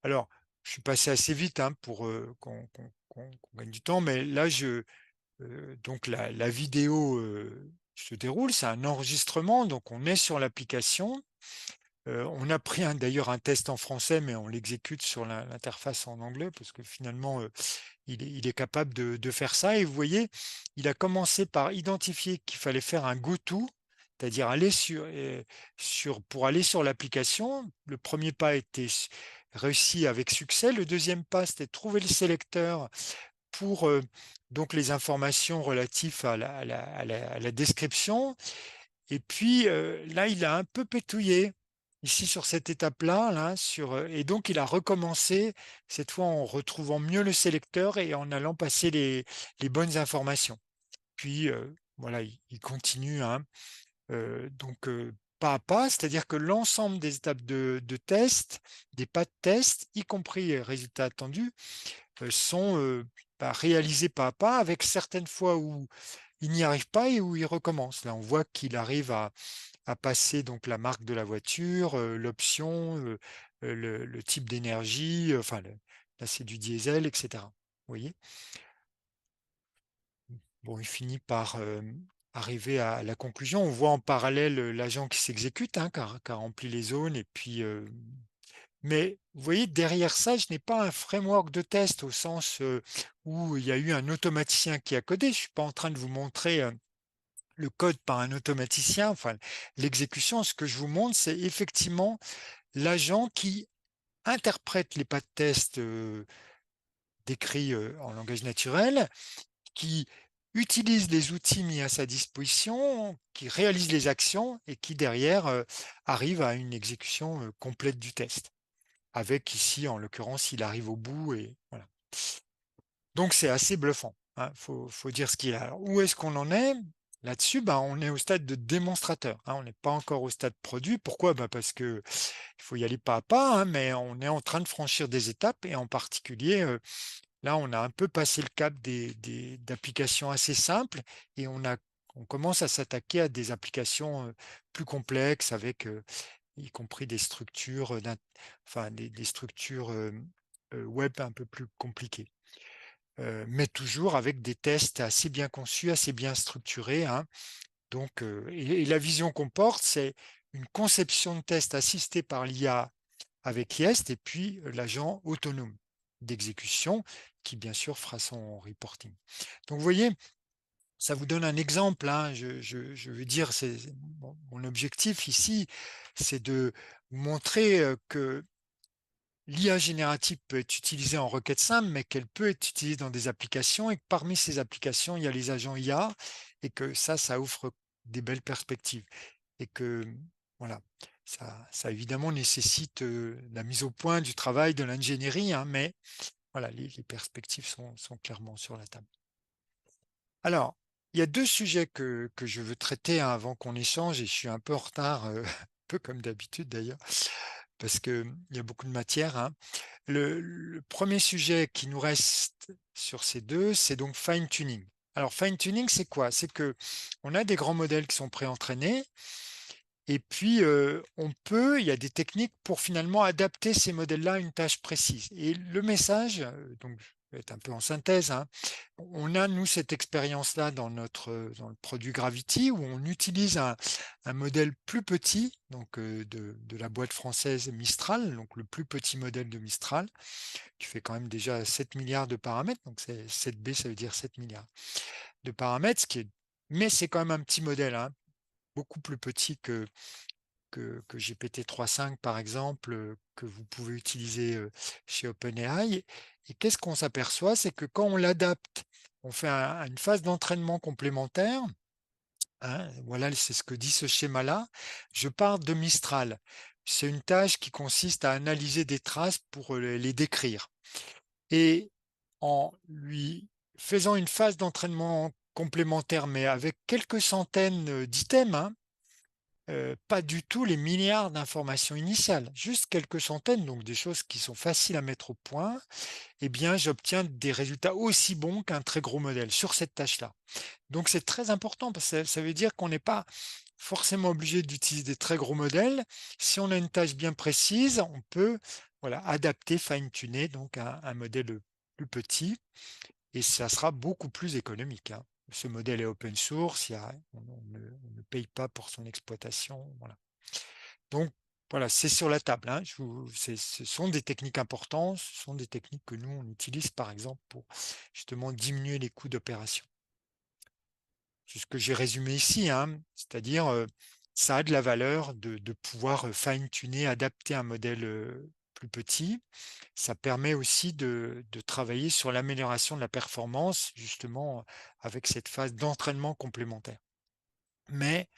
Alors, je suis passé assez vite, hein, pour qu'on gagne du temps, mais là, donc la vidéo se déroule, c'est un enregistrement, donc on est sur l'application. On a pris d'ailleurs un test en français, mais on l'exécute sur l'interface en anglais parce que finalement, il est capable de faire ça. Et vous voyez, il a commencé par identifier qu'il fallait faire un go-to, c'est-à-dire aller pour aller sur l'application. Le premier pas était réussi avec succès. Le deuxième pas, c'était de trouver le sélecteur pour donc les informations relatives à la description. Et puis là, il a un peu pétouillé ici sur cette étape-là, là, et donc il a recommencé, cette fois en retrouvant mieux le sélecteur et en allant passer les bonnes informations. Puis voilà, il continue, hein, donc pas à pas, c'est-à-dire que l'ensemble des étapes de test, des pas de test, y compris les résultats attendus, sont réalisés pas à pas, avec certaines fois où il n'y arrive pas et où il recommence. Là, on voit qu'il arrive à passer donc la marque de la voiture, l'option, le type d'énergie, enfin là c'est du diesel, etc. Vous voyez? Bon, il finit par arriver à la conclusion. On voit en parallèle l'agent qui s'exécute, hein, qui a rempli les zones, et puis, mais vous voyez, derrière ça, je n'ai pas un framework de test au sens où il y a eu un automaticien qui a codé. Je ne suis pas en train de vous montrer le code par un automaticien, enfin l'exécution. Ce que je vous montre, c'est effectivement l'agent qui interprète les pas de test décrits en langage naturel, qui utilise les outils mis à sa disposition, qui réalise les actions et qui derrière arrive à une exécution complète du test. Avec ici, en l'occurrence, il arrive au bout et voilà. Donc c'est assez bluffant, hein, faut dire ce qu'il y a. Alors, où est-ce qu'on en est? Là-dessus, ben, on est au stade de démonstrateur, hein, on n'est pas encore au stade produit. Pourquoi? Ben, parce que il faut y aller pas à pas, hein, mais on est en train de franchir des étapes et en particulier, là, on a un peu passé le cap d'applications assez simples et on commence à s'attaquer à des applications plus complexes avec y compris des structures, enfin des structures web un peu plus compliquées. Mais toujours avec des tests assez bien conçus, assez bien structurés, hein. Donc, et la vision qu'on porte, c'est une conception de test assistée par l'IA avec Jest et puis l'agent autonome d'exécution qui, bien sûr, fera son reporting. Donc, vous voyez, ça vous donne un exemple, hein. Je veux dire, mon objectif ici, c'est de vous montrer que l'IA générative peut être utilisée en requête simple, mais qu'elle peut être utilisée dans des applications et que parmi ces applications, il y a les agents IA et que ça ouvre des belles perspectives. Et que, voilà, ça évidemment nécessite la mise au point du travail de l'ingénierie, hein, mais voilà, les perspectives sont clairement sur la table. Alors, il y a deux sujets que je veux traiter, hein, avant qu'on échange, et je suis un peu en retard, un peu comme d'habitude d'ailleurs, parce qu'il y a beaucoup de matière, hein. Le premier sujet qui nous reste sur ces deux, c'est donc fine tuning. Alors, fine tuning, c'est quoi? C'est que on a des grands modèles qui sont préentraînés, et puis il y a des techniques pour finalement adapter ces modèles-là à une tâche précise. Et le message, donc je vais être un peu en synthèse, hein, on a nous cette expérience-là dans le produit Gravity où on utilise un modèle plus petit, donc de la boîte française Mistral, donc le plus petit modèle de Mistral, qui fait quand même déjà 7 milliards de paramètres, donc 7B, ça veut dire 7 milliards de paramètres, mais c'est quand même un petit modèle, hein, beaucoup plus petit que GPT-3.5 par exemple, que vous pouvez utiliser chez OpenAI. Et qu'est-ce qu'on s'aperçoit? C'est que quand on l'adapte, on fait une phase d'entraînement complémentaire, hein, voilà, c'est ce que dit ce schéma-là. Je pars de Mistral. C'est une tâche qui consiste à analyser des traces pour les décrire. Et en lui faisant une phase d'entraînement complémentaire, mais avec quelques centaines d'items, hein, pas du tout les milliards d'informations initiales, juste quelques centaines, donc des choses qui sont faciles à mettre au point, eh bien, j'obtiens des résultats aussi bons qu'un très gros modèle sur cette tâche-là. Donc, c'est très important parce que ça veut dire qu'on n'est pas forcément obligé d'utiliser des très gros modèles. Si on a une tâche bien précise, on peut, voilà, adapter, fine-tuner donc un modèle plus petit et ça sera beaucoup plus économique, hein. Ce modèle est open source, on ne paye pas pour son exploitation. Voilà. Donc, voilà, c'est sur la table, hein. Ce sont des techniques importantes, ce sont des techniques que nous, on utilise par exemple pour justement diminuer les coûts d'opération. C'est ce que j'ai résumé ici, hein. C'est-à-dire, ça a de la valeur de pouvoir fine-tuner, adapter un modèle plus petit. Ça permet aussi de travailler sur l'amélioration de la performance, justement, avec cette phase d'entraînement complémentaire. Mais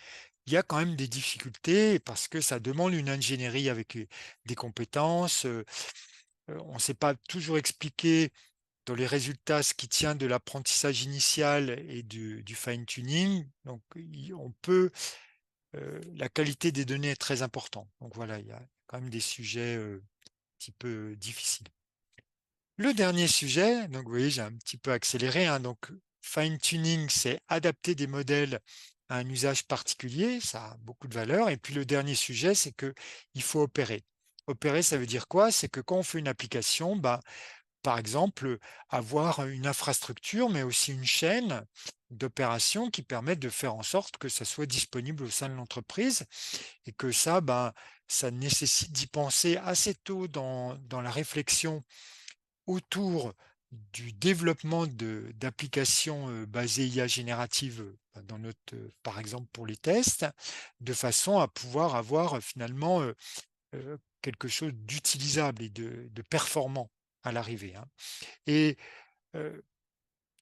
il y a quand même des difficultés parce que ça demande une ingénierie avec des compétences. On ne sait pas toujours expliquer dans les résultats ce qui tient de l'apprentissage initial et du fine-tuning. Donc, la qualité des données est très importante. Donc voilà, il y a quand même des sujets un petit peu difficiles. Le dernier sujet, donc vous voyez, j'ai un petit peu accéléré, hein, donc fine-tuning, c'est adapter des modèles à un usage particulier, ça a beaucoup de valeur. Et puis le dernier sujet, c'est que il faut opérer. Opérer, ça veut dire quoi? C'est que quand on fait une application, bah, par exemple, avoir une infrastructure, mais aussi une chaîne d'opérations qui permettent de faire en sorte que ça soit disponible au sein de l'entreprise et que ça, ben, ça nécessite d'y penser assez tôt dans la réflexion autour du développement d'applications, basées IA générative, dans notre, par exemple pour les tests, de façon à pouvoir avoir, finalement, quelque chose d'utilisable et de performant à l'arrivée, hein. Et heu,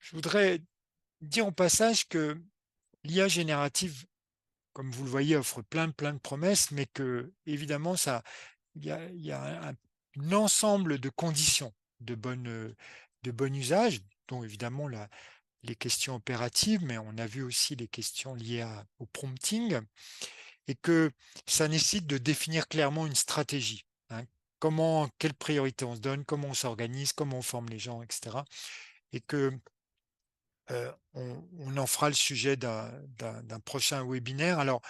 je voudrais dire au passage que l'IA générative, comme vous le voyez, offre plein de promesses, mais que évidemment ça il y a un ensemble de conditions de de bon usage, dont évidemment les questions opératives, mais on a vu aussi les questions liées au prompting et que ça nécessite de définir clairement une stratégie, hein. Quelle priorité on se donne, comment on s'organise, comment on forme les gens, et cetera. Et que, on en fera le sujet d'un prochain webinaire. Alors,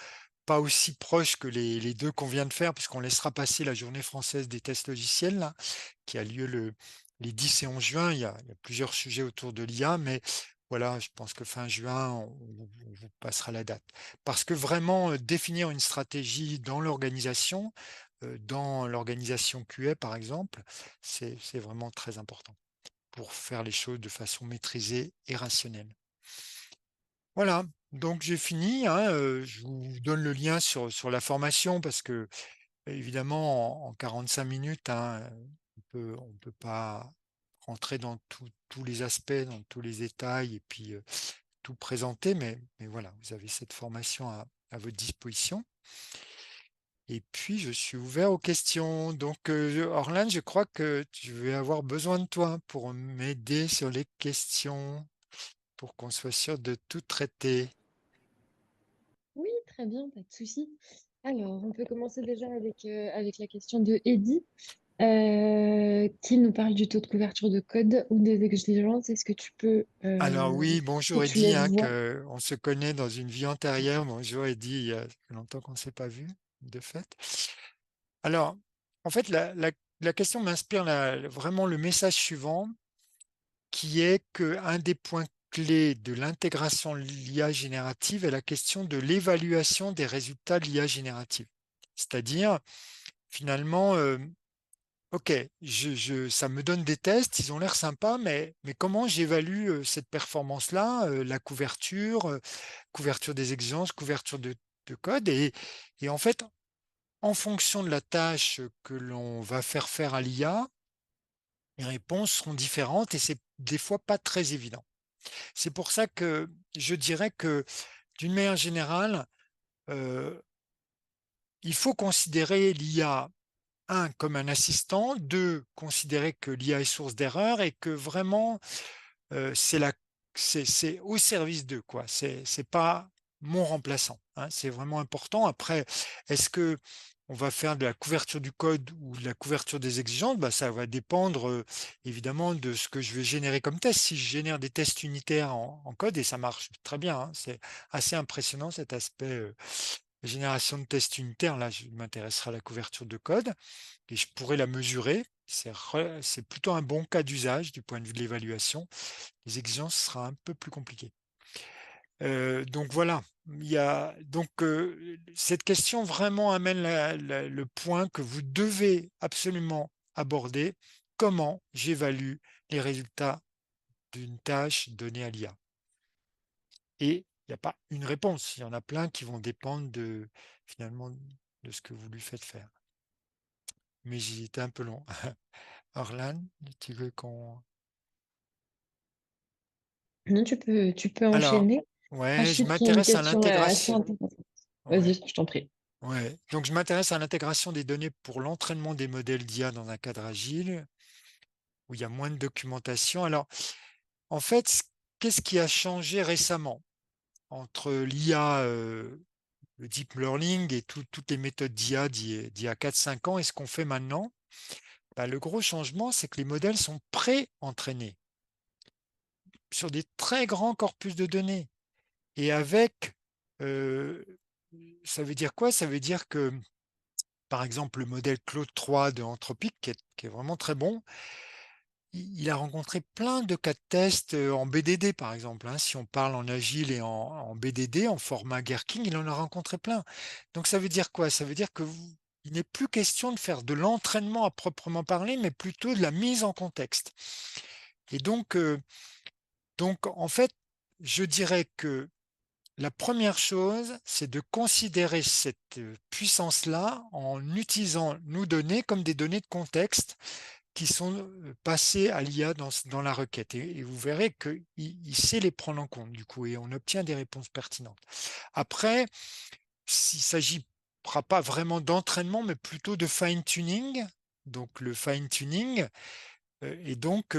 pas aussi proche que les 2 qu'on vient de faire, puisqu'on laissera passer la Journée française des tests logiciels là, qui a lieu les 10 et 11 juin. Il y a plusieurs sujets autour de l'IA, mais voilà, je pense que fin juin, on vous passera la date. Parce que vraiment, définir une stratégie dans l'organisation QA par exemple, c'est vraiment très important pour faire les choses de façon maîtrisée et rationnelle. Voilà, donc j'ai fini, hein, je vous donne le lien sur la formation parce que évidemment en 45 minutes, hein, on peut pas rentrer dans tous les aspects, dans tous les détails et puis, tout présenter, mais voilà, vous avez cette formation à votre disposition et puis je suis ouvert aux questions. Donc, Orlan, je crois que je vais avoir besoin de toi pour m'aider sur les questions, pour qu'on soit sûr de tout traiter. Oui, très bien, pas de souci. Alors, on peut commencer déjà avec la question de Eddy, qui nous parle du taux de couverture de code ou des exigences. Est-ce que Alors oui, est-ce que bonjour tu Eddy, les hein, vois? on se connaît dans une vie antérieure. Bonjour Eddy, il y a longtemps qu'on ne s'est pas vu, de fait. Alors, en fait, la question m'inspire vraiment le message suivant, qui est qu'un des points clés de l'intégration de l'IA générative est la question de l'évaluation des résultats de l'IA générative. C'est-à-dire, finalement, OK, ça me donne des tests, ils ont l'air sympas, mais comment j'évalue, cette performance-là, la couverture des exigences, couverture de code et en fait, en fonction de la tâche que l'on va faire à l'IA, les réponses seront différentes et c'est des fois pas très évident. C'est pour ça que je dirais que, d'une manière générale, heu, il faut considérer l'IA un comme un assistant, 2 considérer que l'IA est source d'erreur et que vraiment, c'est la c'est au service d'eux, quoi. C'est pas mon remplaçant, hein. C'est vraiment important. Après, est-ce que on va faire de la couverture du code ou de la couverture des exigences? Bah, ça va dépendre, évidemment de ce que je vais générer comme test. Si je génère des tests unitaires en code et ça marche très bien, hein, c'est assez impressionnant cet aspect, génération de tests unitaires. Là, je m'intéresserai à la couverture de code et je pourrais la mesurer. C'est plutôt un bon cas d'usage du point de vue de l'évaluation. Les exigences sera un peu plus compliqué. Donc voilà, cette question vraiment amène le point que vous devez absolument aborder. Comment j'évalue les résultats d'une tâche donnée à l'IA? Et il n'y a pas une réponse, il y en a plein qui vont dépendre finalement de ce que vous lui faites faire. Mais j'y étais un peu long. Orlan, tu veux qu'on... Non, tu peux Alors, enchaîner. ouais, je Ensuite, il y a une m'intéresse à question assez l'intégration. intéressante. Ouais, Vas-y, je t'en prie. ouais. Donc, je m'intéresse à l'intégration des données pour l'entraînement des modèles d'IA dans un cadre agile, où il y a moins de documentation. Alors, en fait, qu'est-ce qui a changé récemment entre l'IA, le deep learning et toutes les méthodes d'IA d'il y a 4-5 ans et ce qu'on fait maintenant? Bah, le gros changement, c'est que les modèles sont pré-entraînés sur des très grands corpus de données. Et avec, heu, ça veut dire quoi? Ça veut dire que, par exemple, le modèle Claude 3 de Anthropic, qui est vraiment très bon, il a rencontré plein de cas de test en BDD, par exemple. Hein. Si on parle en agile et en BDD, en format Gherkin, il en a rencontré plein. Donc ça veut dire quoi? Ça veut dire que il n'est plus question de faire de l'entraînement à proprement parler, mais plutôt de la mise en contexte. Et donc en fait, je dirais que la première chose, c'est de considérer cette puissance-là en utilisant nos données comme des données de contexte qui sont passées à l'IA dans la requête. Et vous verrez qu'il sait les prendre en compte, du coup, et on obtient des réponses pertinentes. Après, il ne s'agira pas vraiment d'entraînement, mais plutôt de fine-tuning. Donc, le fine-tuning, et donc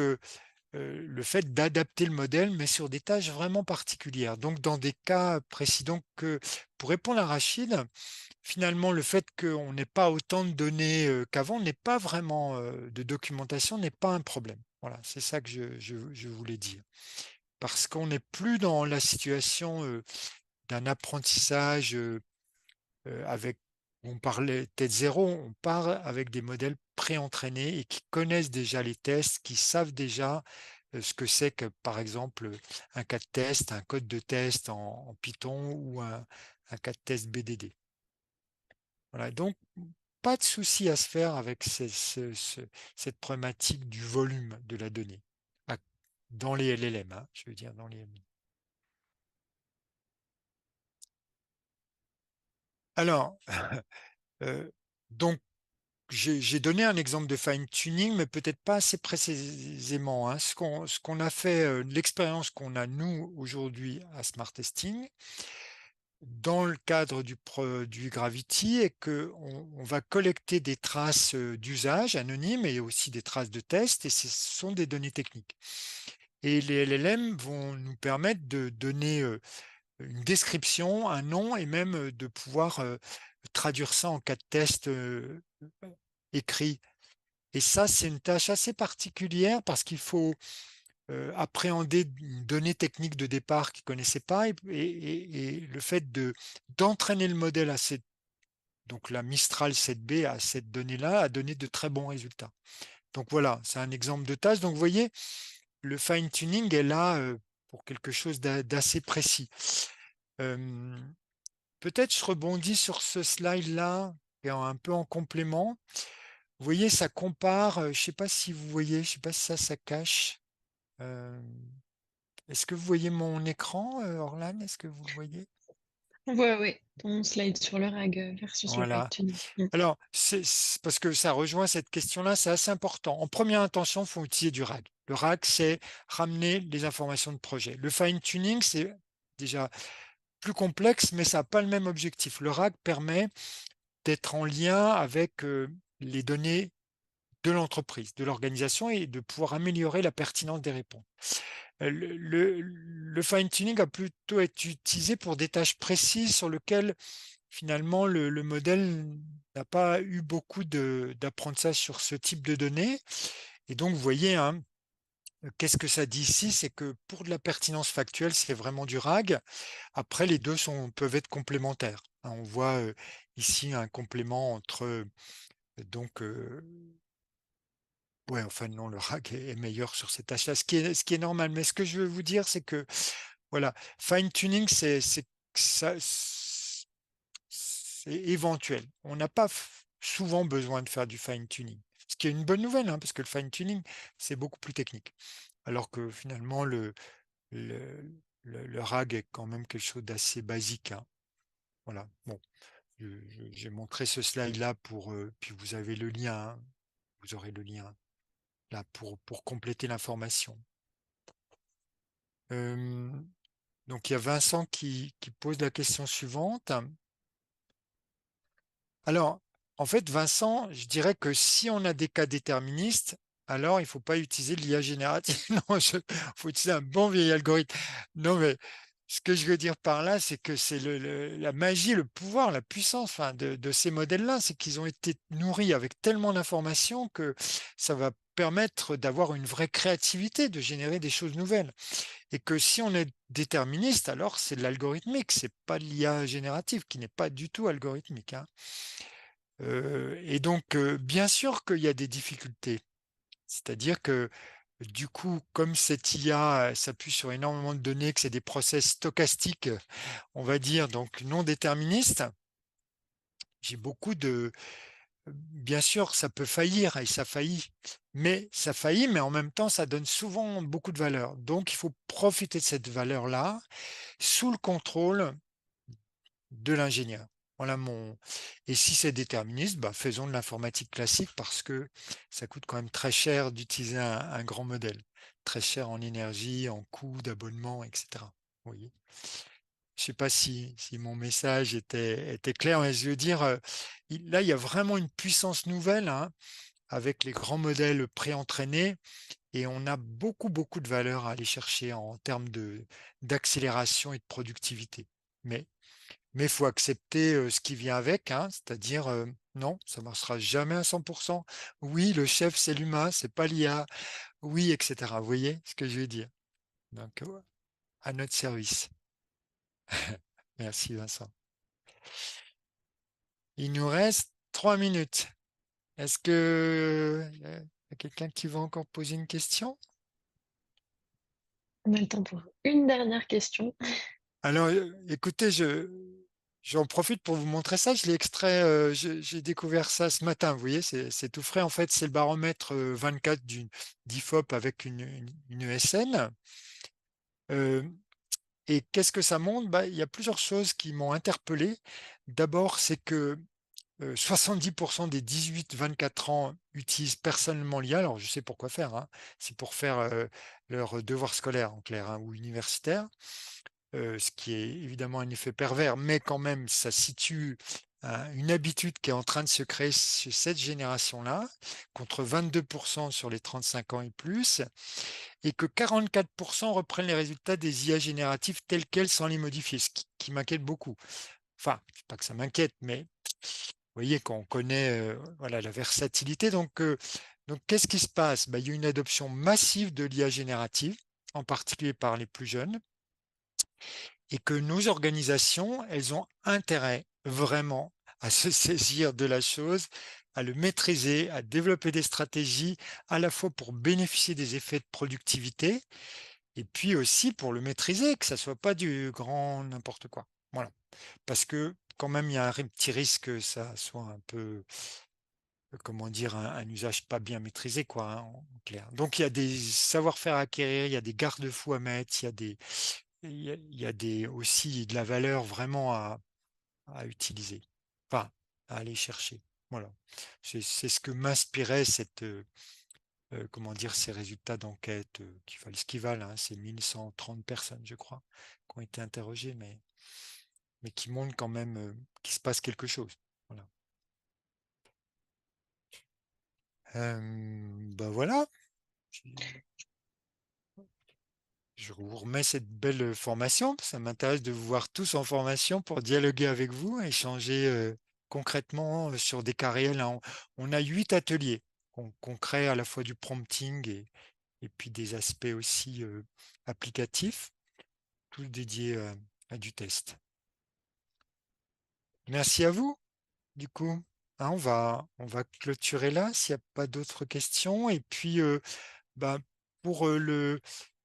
le fait d'adapter le modèle, mais sur des tâches vraiment particulières. Donc, dans des cas précis. Donc, pour répondre à Rachid, finalement, le fait qu'on n'ait pas autant de données qu'avant n'est pas vraiment de documentation, n'est pas un problème. Voilà, c'est ça que je voulais dire. Parce qu'on n'est plus dans la situation d'un apprentissage avec, on parlait tête zéro, on part avec des modèles pré-entraînés et qui connaissent déjà les tests, qui savent déjà ce que c'est que, par exemple, un cas de test, un code de test en Python ou un cas de test BDD. Voilà, donc pas de souci à se faire avec cette problématique du volume de la donnée dans les LLM, hein, je veux dire dans les LLM. Alors, donc j'ai donné un exemple de fine-tuning, mais peut-être pas assez précisément. Hein. Ce qu'on a fait, l'expérience qu'on a nous aujourd'hui à Smart Testing, dans le cadre du Gravity, est qu'on va collecter des traces d'usage anonymes et aussi des traces de tests, et ce sont des données techniques. Et les LLM vont nous permettre de donner une description, un nom, et même de pouvoir traduire ça en cas de test écrit. Et ça, c'est une tâche assez particulière parce qu'il faut appréhender une donnée technique de départ qu'ils ne connaissaient pas et le fait d'entraîner le modèle à donc la Mistral 7B à cette donnée-là a donné de très bons résultats. Donc voilà, c'est un exemple de tâche. Donc vous voyez, le fine-tuning est là pour quelque chose d'assez précis. Peut-être je rebondis sur ce slide-là, un peu en complément. Vous voyez, ça compare, je ne sais pas si vous voyez, je ne sais pas si ça cache. Est-ce que vous voyez mon écran, Orlan? Est-ce que vous le voyez? Ouais, ouais, ton slide sur le RAG versus le Voilà. fine-tuning. Alors, c'est parce que ça rejoint cette question-là, c'est assez important. En première intention, il faut utiliser du RAG. Le RAG, c'est ramener les informations de projet. Le fine-tuning, c'est déjà plus complexe, mais ça n'a pas le même objectif. Le RAG permet d'être en lien avec les données de l'entreprise, de l'organisation et de pouvoir améliorer la pertinence des réponses. Le fine-tuning a plutôt été utilisé pour des tâches précises sur lesquelles finalement le modèle n'a pas eu beaucoup d'apprentissage sur ce type de données. Et donc, vous voyez, hein, qu'est-ce que ça dit ici? C'est que pour de la pertinence factuelle, c'est vraiment du RAG. Après, les deux peuvent être complémentaires. Hein, on voit ici un complément entre donc ouais, enfin non, le RAG est meilleur sur ces tâches-là, ce qui est normal. Mais ce que je veux vous dire, c'est que voilà, fine-tuning, c'est éventuel. On n'a pas souvent besoin de faire du fine-tuning. Ce qui est une bonne nouvelle, hein, parce que le fine-tuning, c'est beaucoup plus technique. Alors que finalement, le, le RAG est quand même quelque chose d'assez basique. Hein. Voilà. Bon, j'ai montré ce slide-là puis vous avez le lien. Hein. Vous aurez le lien là pour compléter l'information. Donc il y a Vincent qui pose la question suivante. Alors, en fait, Vincent, je dirais que si on a des cas déterministes, alors il ne faut pas utiliser l'IA générative. Non, il faut utiliser un bon vieil algorithme. Non, mais ce que je veux dire par là, c'est que c'est la magie, le pouvoir, la puissance enfin, de ces modèles-là, c'est qu'ils ont été nourris avec tellement d'informations que ça va permettre d'avoir une vraie créativité, de générer des choses nouvelles. Et que si on est déterministe, alors c'est de l'algorithmique, c'est pas de l'IA générative qui n'est pas du tout algorithmique. Hein. Et donc, bien sûr qu'il y a des difficultés. C'est-à-dire que Du coup, comme cette IA s'appuie sur énormément de données, que c'est des process stochastiques, on va dire, donc non déterministes, j'ai beaucoup de... Bien sûr, ça peut faillir et ça faillit, mais en même temps, ça donne souvent beaucoup de valeur. Donc, il faut profiter de cette valeur-là sous le contrôle de l'ingénieur. Voilà mon. Et si c'est déterministe, bah, faisons de l'informatique classique parce que ça coûte quand même très cher d'utiliser un grand modèle, très cher en énergie, en coût d'abonnement, etc. Vous voyez. Je ne sais pas si mon message était clair, mais je veux dire, là, il y a vraiment une puissance nouvelle, hein, avec les grands modèles préentraînés et on a beaucoup, beaucoup de valeur à aller chercher en termes d'accélération et de productivité. Mais il faut accepter ce qui vient avec, hein, c'est-à-dire non, ça ne marchera jamais à 100%. Oui, le chef, c'est l'humain, c'est pas l'IA. Oui, etc. Vous voyez ce que je veux dire? Donc, à notre service. Merci, Vincent. Il nous reste 3 minutes. Est-ce que y a quelqu'un qui va encore poser une question? On a le temps pour une dernière question. Alors, écoutez, j'en profite pour vous montrer ça. Je l'ai extrait, j'ai découvert ça ce matin. Vous voyez, c'est tout frais. En fait, c'est le baromètre 24 d'IFOP avec une ESN. Euh, et qu'est-ce que ça montre? Bah, il y a plusieurs choses qui m'ont interpellé. D'abord, c'est que 70% des 18-24 ans utilisent personnellement l'IA. Alors, je sais pourquoi faire, hein. C'est pour faire leur devoir scolaire en clair, hein, ou universitaire. Ce qui est évidemment un effet pervers, mais quand même, ça situe une habitude qui est en train de se créer chez cette génération-là, contre 22% sur les 35 ans et plus, et que 44% reprennent les résultats des IA génératives tels quels sans les modifier, ce qui m'inquiète beaucoup. Enfin, pas que ça m'inquiète, mais vous voyez, quand on connaît voilà, la versatilité, donc qu'est-ce qui se passe? Ben, il y a une adoption massive de l'IA générative, en particulier par les plus jeunes, et que nos organisations, elles ont intérêt vraiment à se saisir de la chose, à le maîtriser, à développer des stratégies à la fois pour bénéficier des effets de productivité et puis aussi pour le maîtriser, que ça soit pas du grand n'importe quoi. Voilà. Parce que quand même, il y a un petit risque que ça soit un peu, comment dire, un usage pas bien maîtrisé, quoi, hein, en clair. Donc, il y a des savoir-faire à acquérir, il y a des garde-fous à mettre, il y a aussi de la valeur vraiment à utiliser, enfin, à aller chercher. Voilà. C'est ce que m'inspirait comment dire, ces résultats d'enquête ce qu'ils valent, hein, c'est 1130 personnes, je crois, qui ont été interrogées, mais qui montrent quand même qu'il se passe quelque chose. Voilà. Ben voilà. Je vous remets cette belle formation. Ça m'intéresse de vous voir tous en formation pour dialoguer avec vous, échanger concrètement sur des cas réels, hein. On a 8 ateliers concrets, à la fois du prompting et puis des aspects aussi applicatifs, tous dédiés à du test. Merci à vous, du coup. Hein, on va clôturer là s'il n'y a pas d'autres questions. Et puis, bah, pour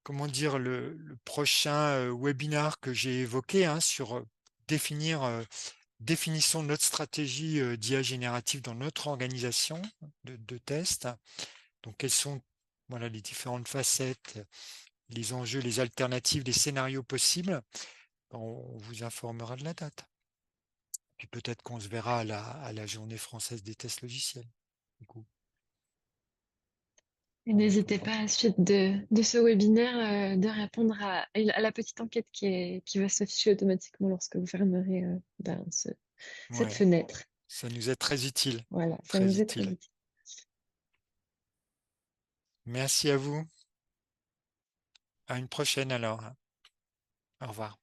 comment dire, le prochain webinar que j'ai évoqué, hein, sur définition de notre stratégie d'IA générative dans notre organisation de test. Donc, quelles sont voilà, les différentes facettes, les enjeux, les alternatives, les scénarios possibles. On vous informera de la date. Puis peut-être qu'on se verra à la journée française des tests logiciels. Du coup, Et en n'hésitez attendant. pas à la suite de ce webinaire de répondre à la petite enquête qui va s'afficher automatiquement lorsque vous fermerez cette Ouais, fenêtre. ça nous est très utile. Voilà, ça Très nous est très utile. utile. Merci à vous. À une prochaine alors, hein. Au revoir.